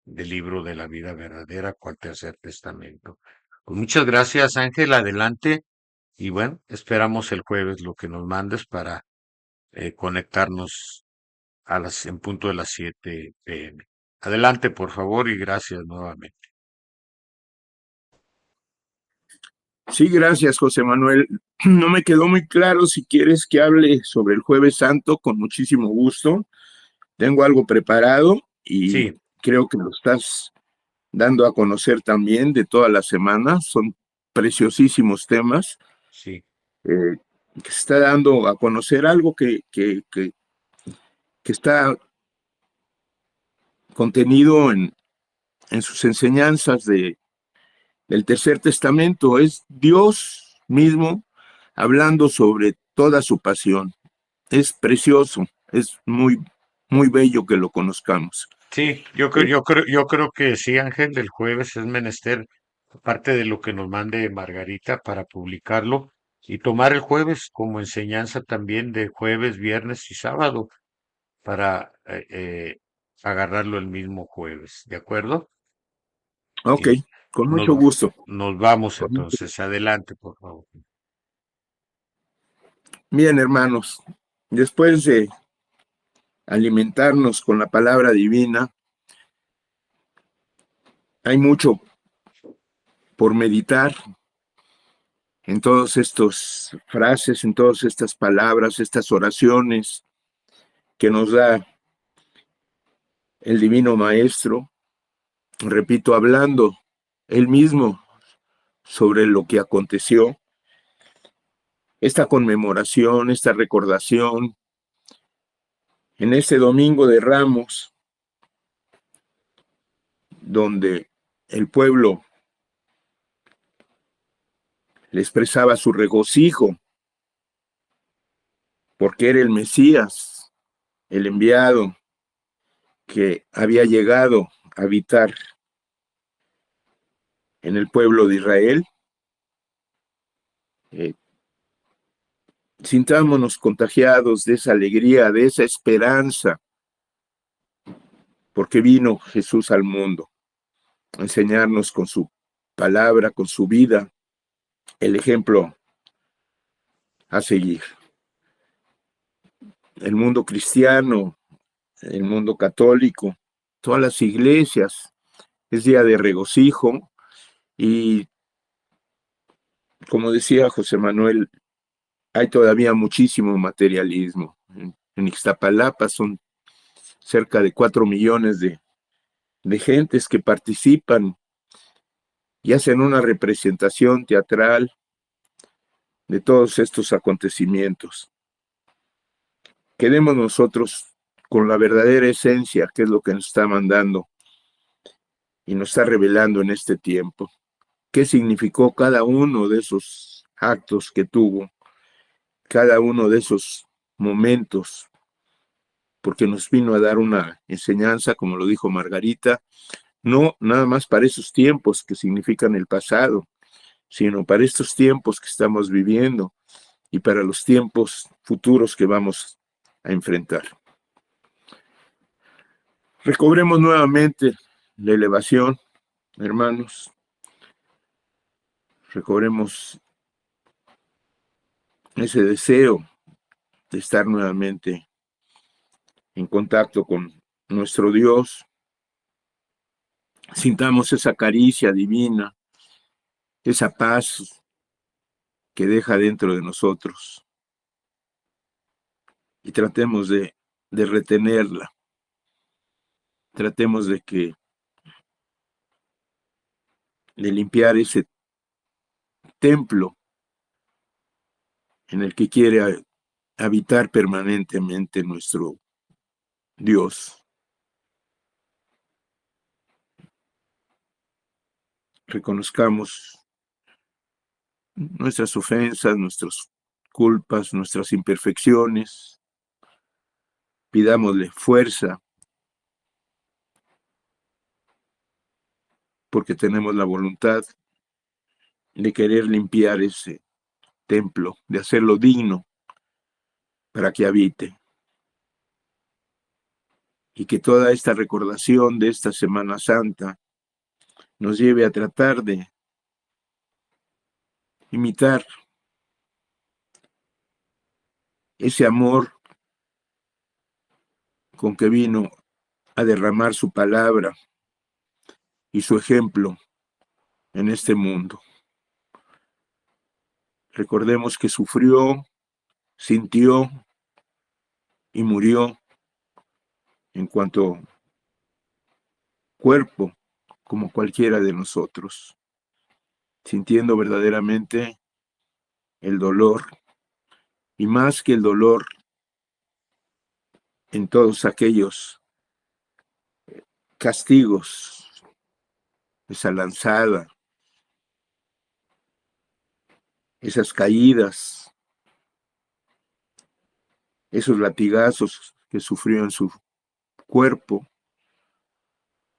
del libro de la vida verdadera, cual tercer testamento. Pues muchas gracias, Ángel, adelante. Y bueno, esperamos el jueves lo que nos mandes para conectarnos en punto de las 7 p.m. Adelante, por favor, y gracias nuevamente. Sí, gracias, José Manuel. No me quedó muy claro si quieres que hable sobre el Jueves Santo, con muchísimo gusto. Tengo algo preparado y Sí, creo que lo estás dando a conocer también de toda la semana. Son preciosísimos temas. sí, eh, que se está dando a conocer algo que está contenido en sus enseñanzas del Tercer Testamento. Es Dios mismo hablando sobre toda su pasión. Es precioso, es muy, muy bello que lo conozcamos. sí, Eh, yo creo que sí, Ángel, el jueves es menester parte de lo que nos mande Margarita para publicarlo y tomar el jueves como enseñanza también de jueves, viernes y sábado para agarrarlo el mismo jueves, ¿de acuerdo? ok, Y con nos, mucho gusto. nos vamos entonces, adelante, por favor. Bien, hermanos, después de alimentarnos con la palabra divina, hay mucho por meditar en todas estas frases, en todas estas palabras, estas oraciones que nos da el Divino Maestro, repito, hablando él mismo sobre lo que aconteció, esta conmemoración, esta recordación, en este Domingo de Ramos, donde el pueblo le expresaba su regocijo porque era el Mesías, el enviado que había llegado a habitar en el pueblo de Israel. Eh, Sintámonos contagiados de esa alegría, de esa esperanza, porque vino Jesús al mundo a enseñarnos con su palabra, con su vida, el ejemplo a seguir. El mundo cristiano, el mundo católico, todas las iglesias, es día de regocijo y como decía José Manuel, hay todavía muchísimo materialismo. En Ixtapalapa son cerca de 4 millones de gentes que participan y hacen una representación teatral de todos estos acontecimientos. Quedemos nosotros con la verdadera esencia, que es lo que nos está mandando y nos está revelando en este tiempo. ¿Qué significó cada uno de esos actos que tuvo, cada uno de esos momentos? Porque nos vino a dar una enseñanza, como lo dijo Margarita, no nada más para esos tiempos que significan el pasado, sino para estos tiempos que estamos viviendo y para los tiempos futuros que vamos a enfrentar. Recobremos nuevamente la elevación, hermanos. Recobremos ese deseo de estar nuevamente en contacto con nuestro Dios. Sintamos esa caricia divina, esa paz que deja dentro de nosotros y tratemos de retenerla. Tratemos de limpiar ese templo en el que quiere habitar permanentemente nuestro Dios. Reconozcamos nuestras ofensas, nuestras culpas, nuestras imperfecciones. Pidámosle fuerza, porque tenemos la voluntad de querer limpiar ese templo, de hacerlo digno para que habite. Y que toda esta recordación de esta Semana Santa nos lleve a tratar de imitar ese amor con que vino a derramar su palabra y su ejemplo en este mundo. Recordemos que sufrió, sintió y murió en cuanto cuerpo, como cualquiera de nosotros, sintiendo verdaderamente el dolor, y más que el dolor en todos aquellos castigos, esa lanzada, esas caídas, esos latigazos que sufrió en su cuerpo.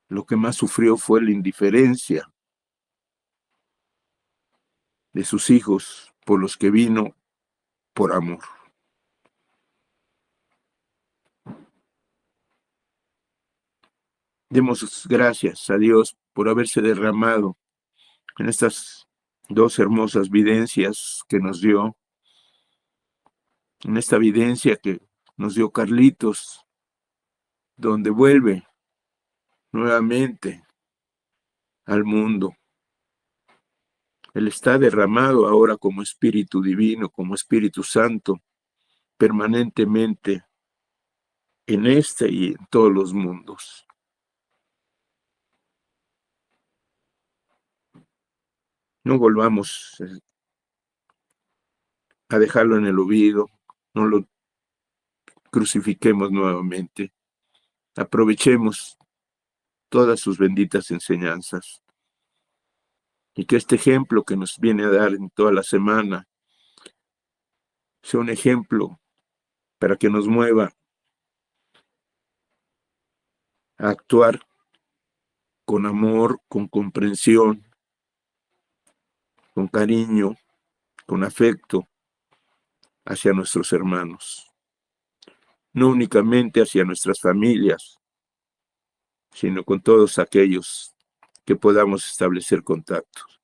Lo que más sufrió fue la indiferencia de sus hijos por los que vino por amor. Demos gracias a Dios por haberse derramado en estas dos hermosas videncias que nos dio, en esta videncia que nos dio Carlitos, donde vuelve nuevamente al mundo. Él está derramado ahora como Espíritu Divino, como Espíritu Santo, permanentemente en este y en todos los mundos. No volvamos a dejarlo en el olvido, no lo crucifiquemos nuevamente. Aprovechemos todas sus benditas enseñanzas y que este ejemplo que nos viene a dar en toda la semana sea un ejemplo para que nos mueva a actuar con amor, con comprensión, con cariño, con afecto hacia nuestros hermanos. No únicamente hacia nuestras familias, sino con todos aquellos que podamos establecer contactos.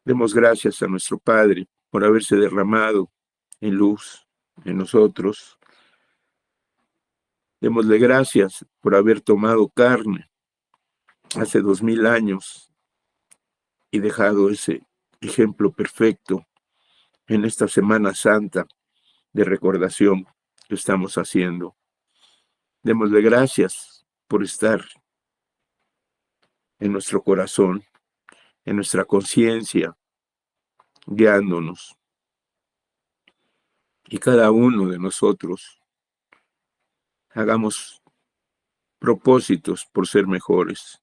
Demos gracias a nuestro Padre por haberse derramado en luz en nosotros. Démosle gracias por haber tomado carne hace 2000 años y dejado ese ejemplo perfecto en esta Semana Santa de recordación que estamos haciendo. Démosle gracias por estar en nuestro corazón, en nuestra conciencia, guiándonos. Y cada uno de nosotros hagamos propósitos por ser mejores,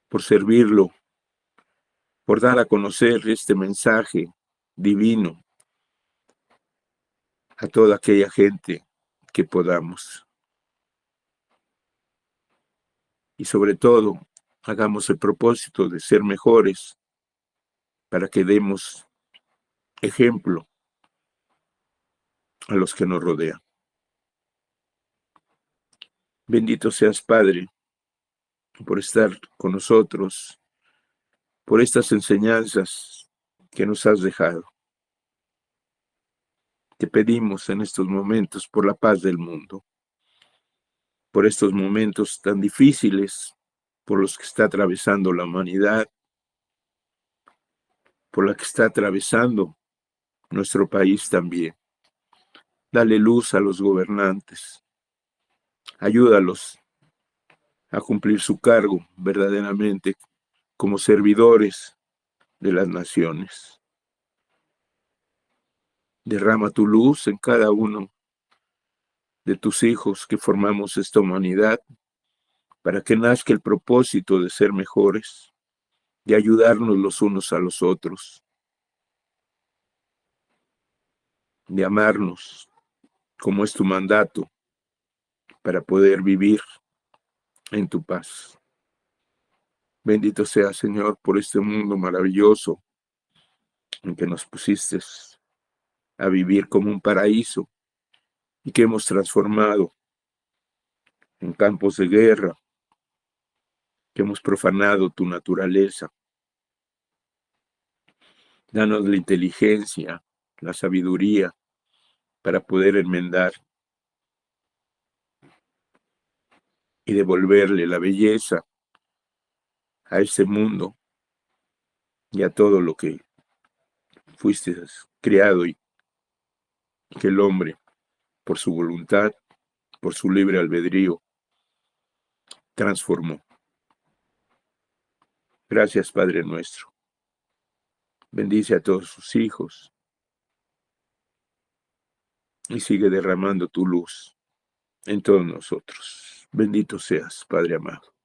por servirlo, por dar a conocer este mensaje divino a toda aquella gente que podamos. Y sobre todo, hagamos el propósito de ser mejores para que demos ejemplo a los que nos rodean. Bendito seas, Padre, por estar con nosotros, por estas enseñanzas que nos has dejado. Te pedimos en estos momentos por la paz del mundo, por estos momentos tan difíciles por los que está atravesando la humanidad, por la que está atravesando nuestro país también. Dale luz a los gobernantes, ayúdalos a cumplir su cargo verdaderamente como servidores de las naciones. Derrama tu luz en cada uno de tus hijos que formamos esta humanidad, para que nazca el propósito de ser mejores, de ayudarnos los unos a los otros, de amarnos como es tu mandato, para poder vivir en tu paz. Bendito sea, Señor, por este mundo maravilloso en que nos pusiste a vivir como un paraíso y que hemos transformado en campos de guerra, que hemos profanado tu naturaleza. Danos la inteligencia, la sabiduría para poder enmendar y devolverle la belleza a este mundo y a todo lo que fuiste creado y que el hombre, por su voluntad, por su libre albedrío, transformó. Gracias, Padre nuestro. Bendice a todos sus hijos y sigue derramando tu luz en todos nosotros. Bendito seas, Padre amado.